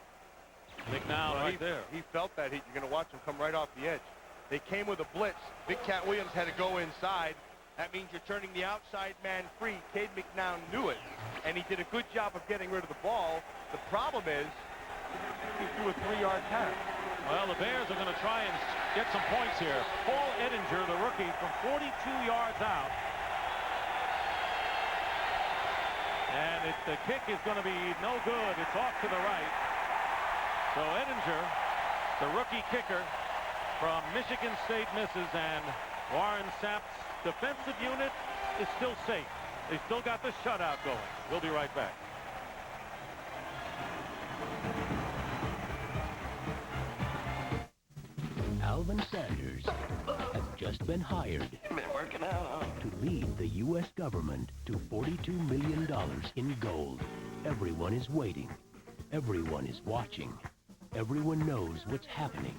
McNown right there. He felt that heat. You're going to watch him come right off the edge. They came with a blitz. Big Cat Williams had to go inside. That means you're turning the outside man free. Cade McNown knew it, and he did a good job of getting rid of the ball. The problem is he threw a 3-yard pass. Well, the Bears are going to try and get some points here. Paul Ettinger, the rookie, from 42 yards out. And the kick is going to be no good. It's off to the right. So Ettinger, the rookie kicker from Michigan State, misses, and Warren Sapp's defensive unit is still safe. They still got the shutout going. We'll be right back. Alvin Sanders has just been hired to lead the U.S. government to $42 million in gold. Everyone is waiting. Everyone is watching. Everyone knows what's happening,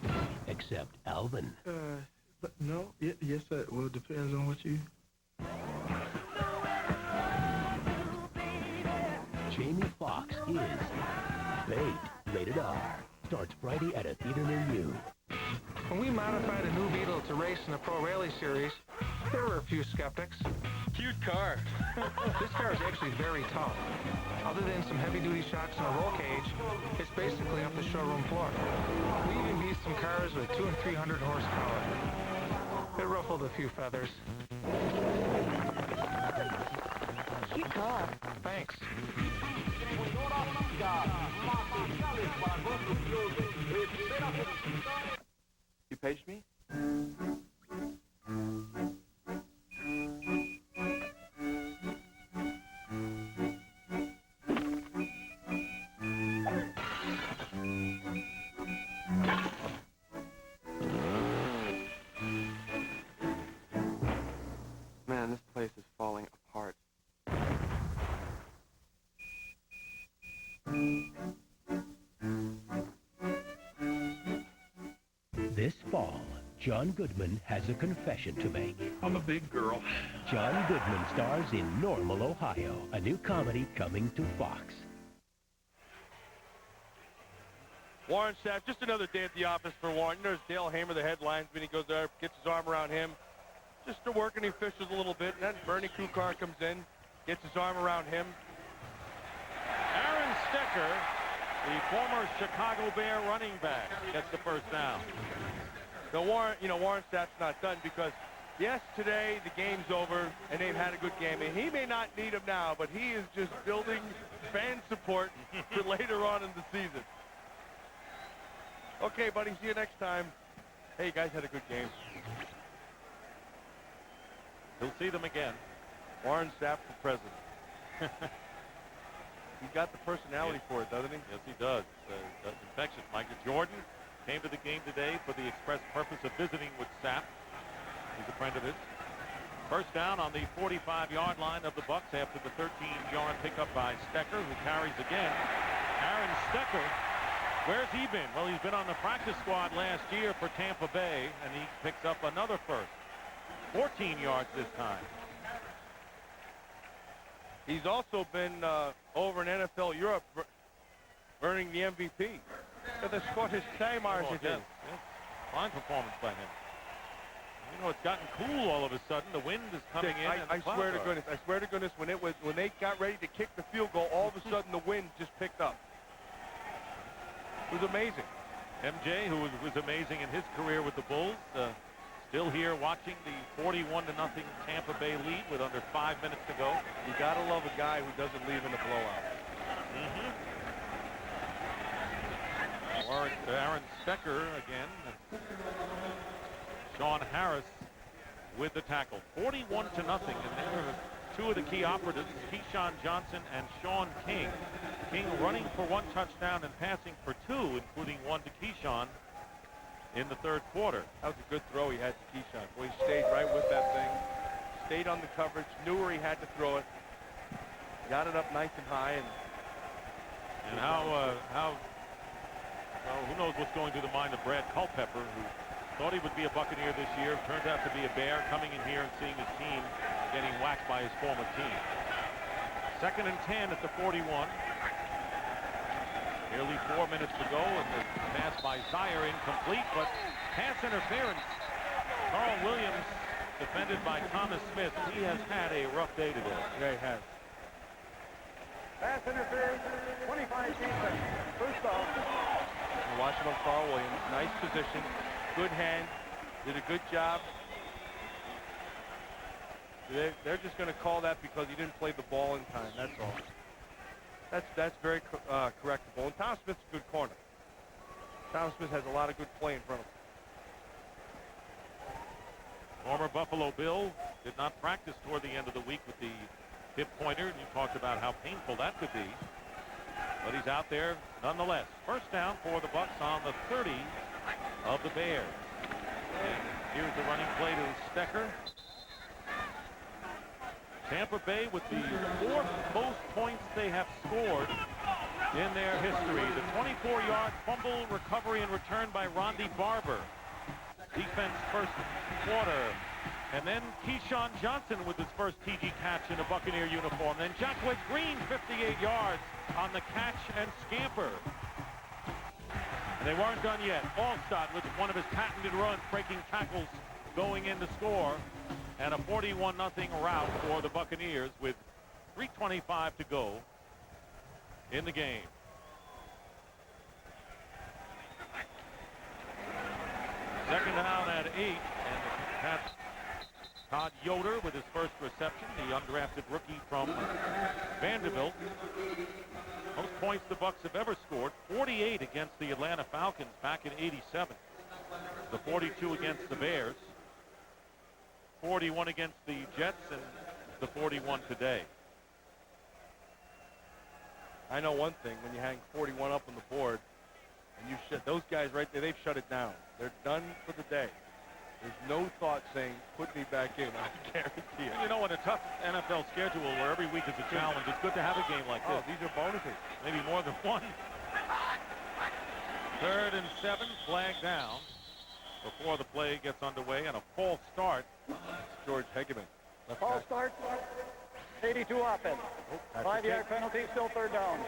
except Alvin. But no, yes, sir. Well, it depends on what you... Jamie Foxx is Bait, rated R. Starts Friday at a theater near you. When we modified a new Beetle to race in the Pro Rally Series, there were a few skeptics. Cute car. This car is actually very tough. Other than some heavy-duty shocks and a roll cage, it's basically off the showroom floor. We even beat some cars with 200 and 300 horsepower. It ruffled a few feathers. Cute car. Thanks. You paged me? Man, this place is falling apart. This fall, John Goodman has a confession to make. I'm a big girl. John Goodman stars in Normal, Ohio, a new comedy coming to Fox. Warren Sapp, just another day at the office for Warren. There's Dale Hamer, the headlines, when he goes there, gets his arm around him, just to working the officials a little bit. And then Bernie Kukar comes in, gets his arm around him. Aaron Stecker, the former Chicago Bear running back, gets the first down. So Warren Sapp's not done because, yes, today the game's over and they've had a good game. And he may not need him now, but he is just building fan support for later on in the season. Okay, buddy, see you next time. Hey, you guys had a good game. He'll see them again. Warren Sapp for president. He's got the personality for it, doesn't he? Yes, he does. Infectious. Michael Jordan came to the game today for the express purpose of visiting with Sapp. He's a friend of his. First down on the 45-yard line of the Bucs after the 13-yard pickup by Stecker, who carries again. Aaron Stecker, where's he been? Well, he's been on the practice squad last year for Tampa Bay, and he picks up another first. 14 yards this time. He's also been over in NFL Europe earning the MVP for the Scottish time, Argentina. Yes. Fine performance by him. You know, it's gotten cool all of a sudden. The wind is coming in. I swear to goodness, when they got ready to kick the field goal, all of a sudden the wind just picked up. It was amazing. MJ, who was amazing in his career with the Bulls, still here watching the 41-0 Tampa Bay lead with under 5 minutes to go. You gotta love a guy who doesn't leave in a blowout. Aaron Stecker again. Sean Harris with the tackle. 41-0, and there were two of the key operatives, Keyshawn Johnson and Sean King. King running for 1 touchdown and passing for 2, including 1 to Keyshawn in the third quarter. That was a good throw he had to Keyshawn. Boy, he stayed right with that thing. Stayed on the coverage, knew where he had to throw it. Got it up nice and high. And how well, who knows what's going through the mind of Brad Culpepper, who thought he would be a Buccaneer this year, turned out to be a Bear, coming in here and seeing his team getting whacked by his former team. 2nd and 10 at the 41. Nearly 4 minutes to go, and the pass by Zaire incomplete, but pass interference. Carl Williams, defended by Thomas Smith. He has had a rough day today. Yeah, he has. Pass interference, 25 seconds. First off. We're watching on Carl Williams. Nice position. Good hand. Did a good job. They're just going to call that because he didn't play the ball in time. That's all. That's very correctable. And Tom Smith's a good corner. Tom Smith has a lot of good play in front of him. Former Buffalo Bill did not practice toward the end of the week with the hip pointer. You talked about how painful that could be. But he's out there nonetheless. First down for the Bucs on the 30 of the Bears. And here's the running play to Stecker. Tampa Bay with the 4th most points they have scored in their history. The 24-yard fumble, recovery, and return by Rondy Barber. Defense first quarter. And then Keyshawn Johnson with his first TG catch in a Buccaneer uniform. Then Jacquez Green, 58 yards on the catch and scamper. And they weren't done yet. Allstott with one of his patented runs, breaking tackles, going in to score. And a 41-0 rout for the Buccaneers with 3:25 to go in the game. Second down at 8, and that's Todd Yoder with his first reception, the undrafted rookie from Vanderbilt. Most points the Bucs have ever scored, 48 against the Atlanta Falcons back in '87. The 42 against the Bears. 41 against the Jets, and the 41 today. I know one thing, when you hang 41 up on the board, and you shut those guys right there, they've shut it down. They're done for the day. There's no thought saying, put me back in. I guarantee it. You know, in a tough NFL schedule where every week is a challenge, it's good to have a game like this. Oh, these are bonuses. Maybe more than one. 3rd and 7, flag down before the play gets underway, and a false start. George Hegeman. False start, 82 offense. 5-yard penalty, still 3rd down.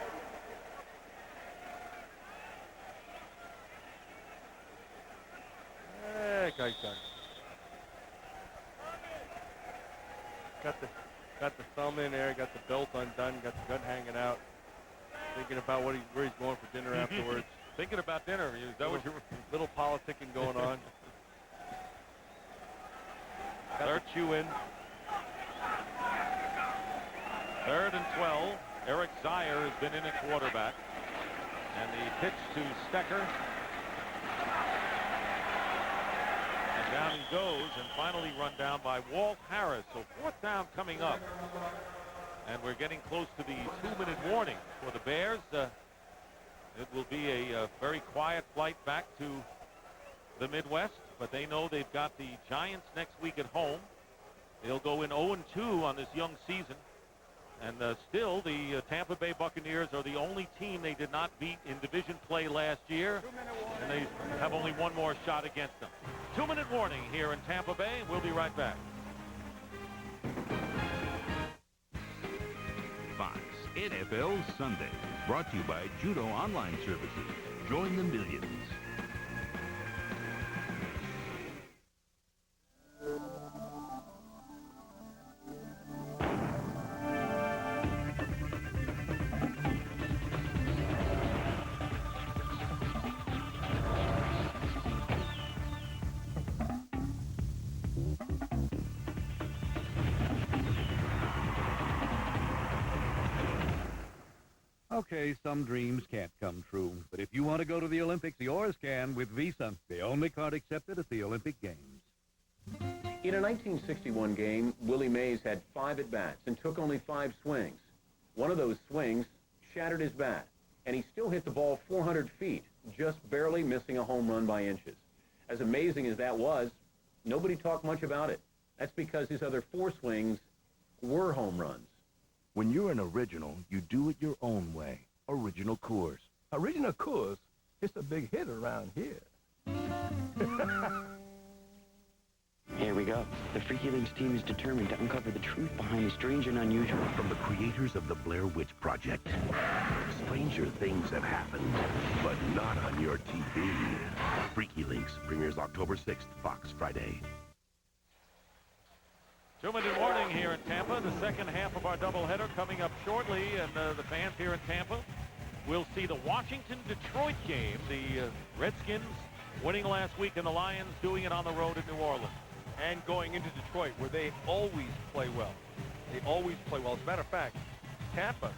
Guy's done. Got the thumb in there, got the belt undone, got the gun hanging out. Thinking about where he's going for dinner afterwards. Thinking about dinner. Is that what you're... Little politicking going on. Got the chew in. 3rd and 12. Eric Zaire has been in at quarterback. And the pitch to Stecker. And down he goes, and finally run down by Walt Harris. So 4th down coming up. And we're getting close to the 2-minute warning for the Bears. It will be a very quiet flight back to the Midwest, but they know they've got the Giants next week at home. They'll go in 0-2 on this young season. And still, the Tampa Bay Buccaneers are the only team they did not beat in division play last year. And they have only one more shot against them. 2-minute warning here in Tampa Bay. We'll be right back. NFL Sunday, brought to you by Judo Online Services. Join the millions. Okay, some dreams can't come true, but if you want to go to the Olympics, yours can with Visa, the only card accepted at the Olympic Games. In a 1961 game, Willie Mays had 5 at-bats and took only 5 swings. One of those swings shattered his bat, and he still hit the ball 400 feet, just barely missing a home run by inches. As amazing as that was, nobody talked much about it. That's because his other 4 swings were home runs. When you're an original, you do it your own way. Original Coors. Original Coors? It's a big hit around here. Here we go. The Freaky Links team is determined to uncover the truth behind the strange and unusual. From the creators of the Blair Witch Project. Stranger things have happened, but not on your TV. Freaky Links premieres October 6th, Fox Friday. 2-minute warning here in Tampa. The second half of our doubleheader coming up shortly, and the fans here in Tampa will see the Washington-Detroit game. The Redskins winning last week, and the Lions doing it on the road in New Orleans. And going into Detroit, where they always play well. They always play well. As a matter of fact, Tampa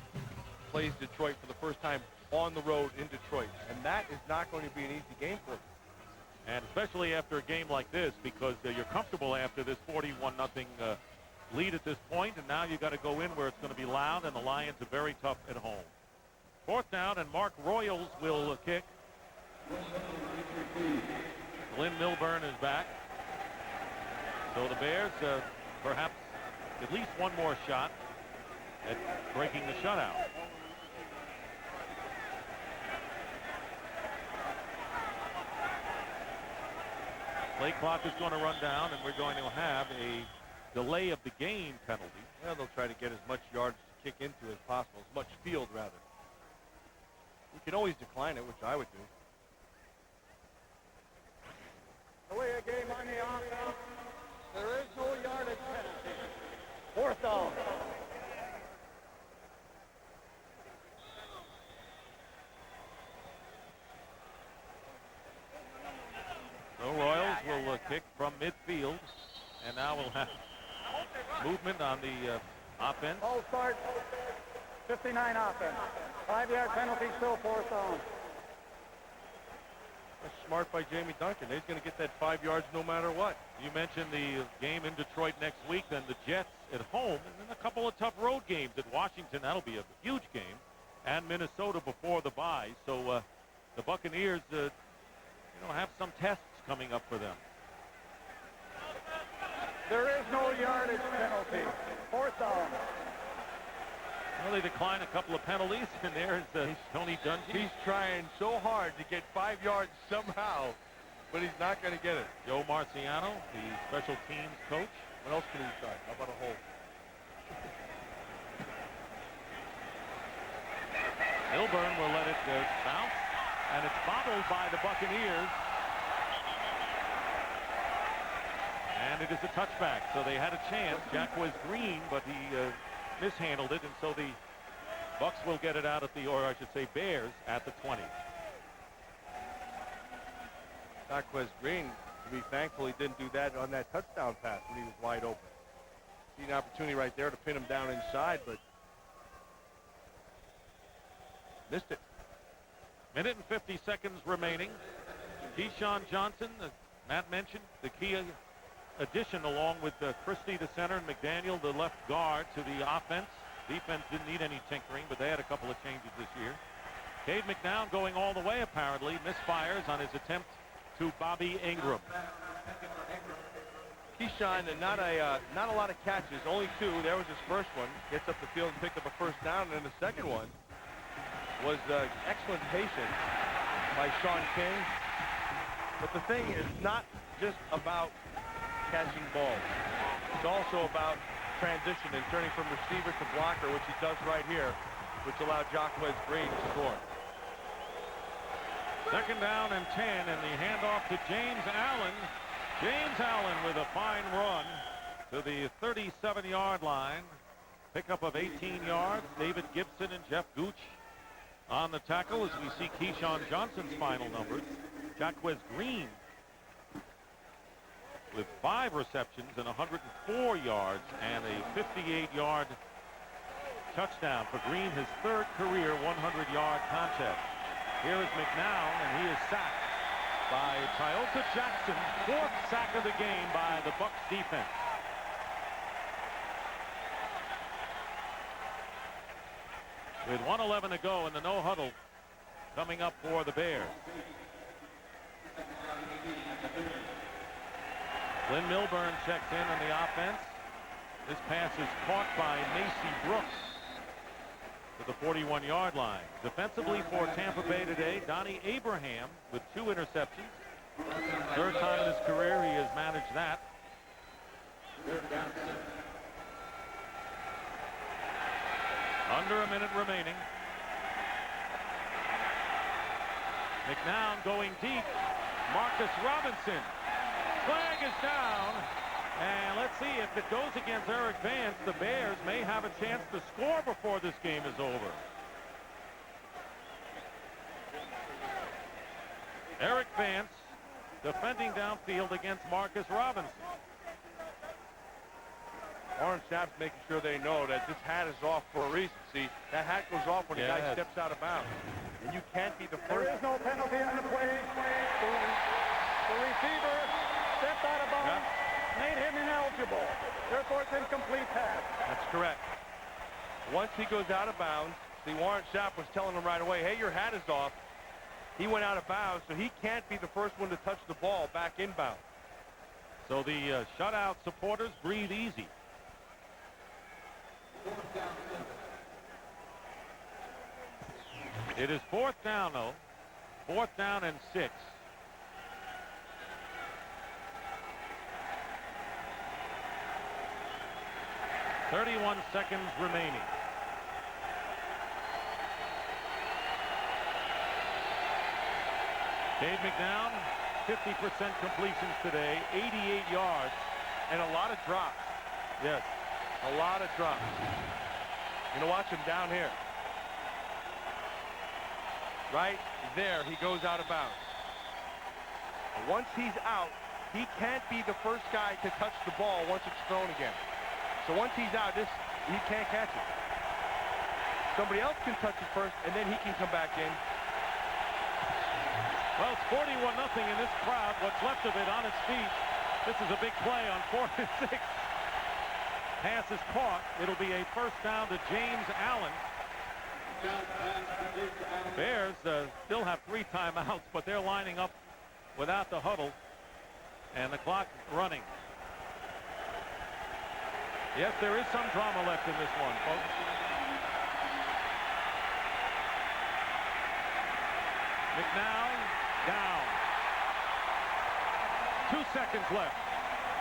plays Detroit for the first time on the road in Detroit, and that is not going to be an easy game for them. And especially after a game like this, because you're comfortable after this 41-0 lead at this point, and now you've got to go in where it's going to be loud, and the Lions are very tough at home. 4th down, and Mark Royals will kick. Glenn Milburn is back. So the Bears perhaps at least one more shot at breaking the shutout. Play clock is going to run down, and we're going to have a delay of the game penalty. Well, they'll try to get as much yards to kick into as possible, as much field rather. You can always decline it, which I would do. Delay a game on the offense. There is no yardage penalty. 4th down. So Royals will kick from midfield, and now we'll have movement on the offense. All start. 59 offense. 5-yard penalty, still 4th down. That's smart by Jamie Duncan. He's going to get that 5 yards no matter what. You mentioned the game in Detroit next week, then the Jets at home, and then a couple of tough road games at Washington. That'll be a huge game, and Minnesota before the bye. So the Buccaneers, have some tests coming up for them. There is no yardage penalty. 4th down. Well, they decline a couple of penalties, and there's Tony Dungy. He's trying so hard to get 5 yards somehow, but he's not going to get it. Joe Marciano, the special teams coach. What else can he try? How about a hold? Milburn will let it bounce, and it's bobbled by the Buccaneers. And it is a touchback, so they had a chance. Jack was green, but he mishandled it, and so the Bucks will get it out at the, or I should say Bears, at the 20. Jaquez Green, to be thankful he didn't do that on that touchdown pass when he was wide open. See an opportunity right there to pin him down inside, but missed it. Minute and 50 seconds remaining. Keyshawn Johnson, Matt mentioned, the key addition along with Christie, the center, and McDaniel, the left guard, to the offense. Defense didn't need any tinkering, but they had a couple of changes this year. Cade McNown going all the way, apparently. Misfires on his attempt to Bobby Ingram. Keyshawn, not a lot of catches, only 2. There was his first one. Gets up the field and picked up a 1st down, and then the second one was excellent patience by Sean King. But the thing is not just about catching balls. It's also about transition and turning from receiver to blocker, which he does right here. which allowed Jacquez Green to score. Second down and 10, and the handoff to James Allen. James Allen with a fine run to the 37-yard line. Pickup of 18 yards. David Gibson and Jeff Gooch on the tackle as we see Keyshawn Johnson's final numbers. Jacquez Green with 5 receptions and 104 yards and a 58-yard touchdown for Green, his 3rd career 100-yard contest. Here is McNown, and he is sacked by Tyota Jackson. 4th sack of the game by the Bucs defense. With 1:11 to go in the no huddle coming up for the Bears. Lynn Milburn checks in on the offense. This pass is caught by Macy Brooks to the 41-yard line. Defensively for Tampa Bay today, Donnie Abraham with 2 interceptions. 3rd time in his career he has managed that. Under a minute remaining. McNown going deep. Marcus Robinson. Flag is down. And let's see if it goes against Eric Vance. The Bears may have a chance to score before this game is over. Eric Vance defending downfield against Marcus Robinson. Warren Sapp's making sure they know that this hat is off for a reason. See, that hat goes off when the guy steps out of bounds. And you can't be the first. There is no penalty on the play. The receiver stepped out of bounds, made him ineligible. Therefore, it's incomplete pass. That's correct. Once he goes out of bounds, see, Warren Sapp was telling him right away, hey, your hat is off. He went out of bounds, so he can't be the first one to touch the ball back inbound. So the shutout supporters breathe easy. It is 4th down, though. 4th down and 6. .31 seconds remaining. Dave McNown, 50% completions today, 88 yards, and a lot of drops. Yes. A lot of drops. You're going to watch him down here. Right there, he goes out of bounds. Once he's out, he can't be the first guy to touch the ball once it's thrown again. So once he's out, he can't catch it. Somebody else can touch it first, and then he can come back in. Well, it's 41-0 in this crowd. What's left of it on its feet. This is a big play on 4th and 6. Pass is caught. It'll be a first down to James Allen. Bears still have 3 timeouts, but they're lining up without the huddle, and the clock running. Yes, there is some drama left in this one, folks. McNown down. 2 seconds left,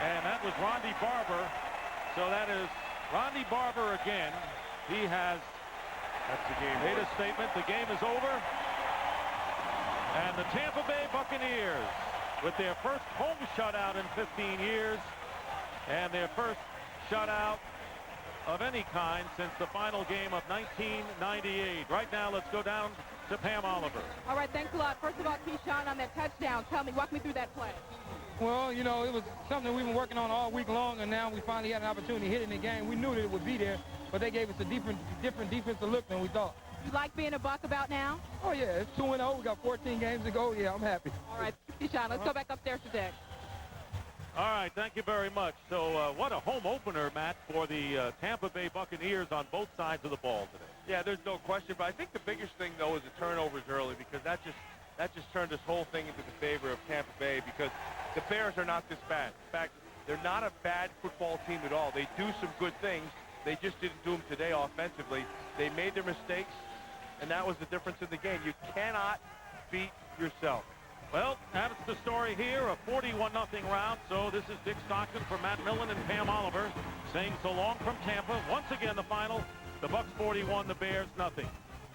and that was Ronde Barber. So that is Ronde Barber again. He has made a statement. The game is over. And the Tampa Bay Buccaneers, with their first home shutout in 15 years, and their first shutout of any kind since the final game of 1998. Right now, let's go down to Pam Oliver. All right, thanks a lot. First of all, Keyshawn, on that touchdown, walk me through that play. Well, you know, it was something we've been working on all week long, and now we finally had an opportunity to hit it in the game. We knew that it would be there, but they gave us a different defensive look than we thought. You like being a Buck about now? Oh, yeah, it's 2-0. We got 14 games to go. Yeah, I'm happy. All right, Keyshawn, let's go back upstairs to deck. All right, thank you very much. So what a home opener, Matt, for the Tampa Bay Buccaneers on both sides of the ball today. Yeah, there's no question, but I think the biggest thing, though, is the turnovers early, because that just turned this whole thing into the favor of Tampa Bay, because the Bears are not this bad. In fact, they're not a bad football team at all. They do some good things. They just didn't do them today offensively. They made their mistakes, and that was the difference in the game. You cannot beat yourself. Well, that's the story here, a 41-0 round. So this is Dick Stockton for Matt Millen and Pam Oliver saying so long from Tampa. Once again, the final The Bucks 41, the Bears nothing.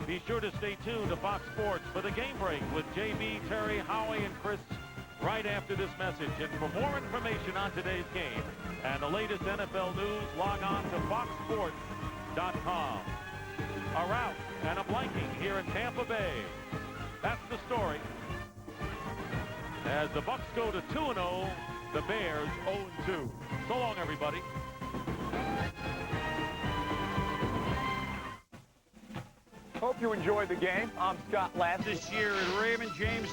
Be sure to stay tuned to Fox Sports for the Game Break with JB, Terry, Howie, and Chris right after this message. And for more information on today's game and the latest NFL news, log on to foxsports.com. A rout and a blanking here in Tampa Bay. That's the story. As the Bucks go to 2-0, the Bears 0-2. So long, everybody. Hope you enjoyed the game. I'm Scott Ladd. This year at Raymond James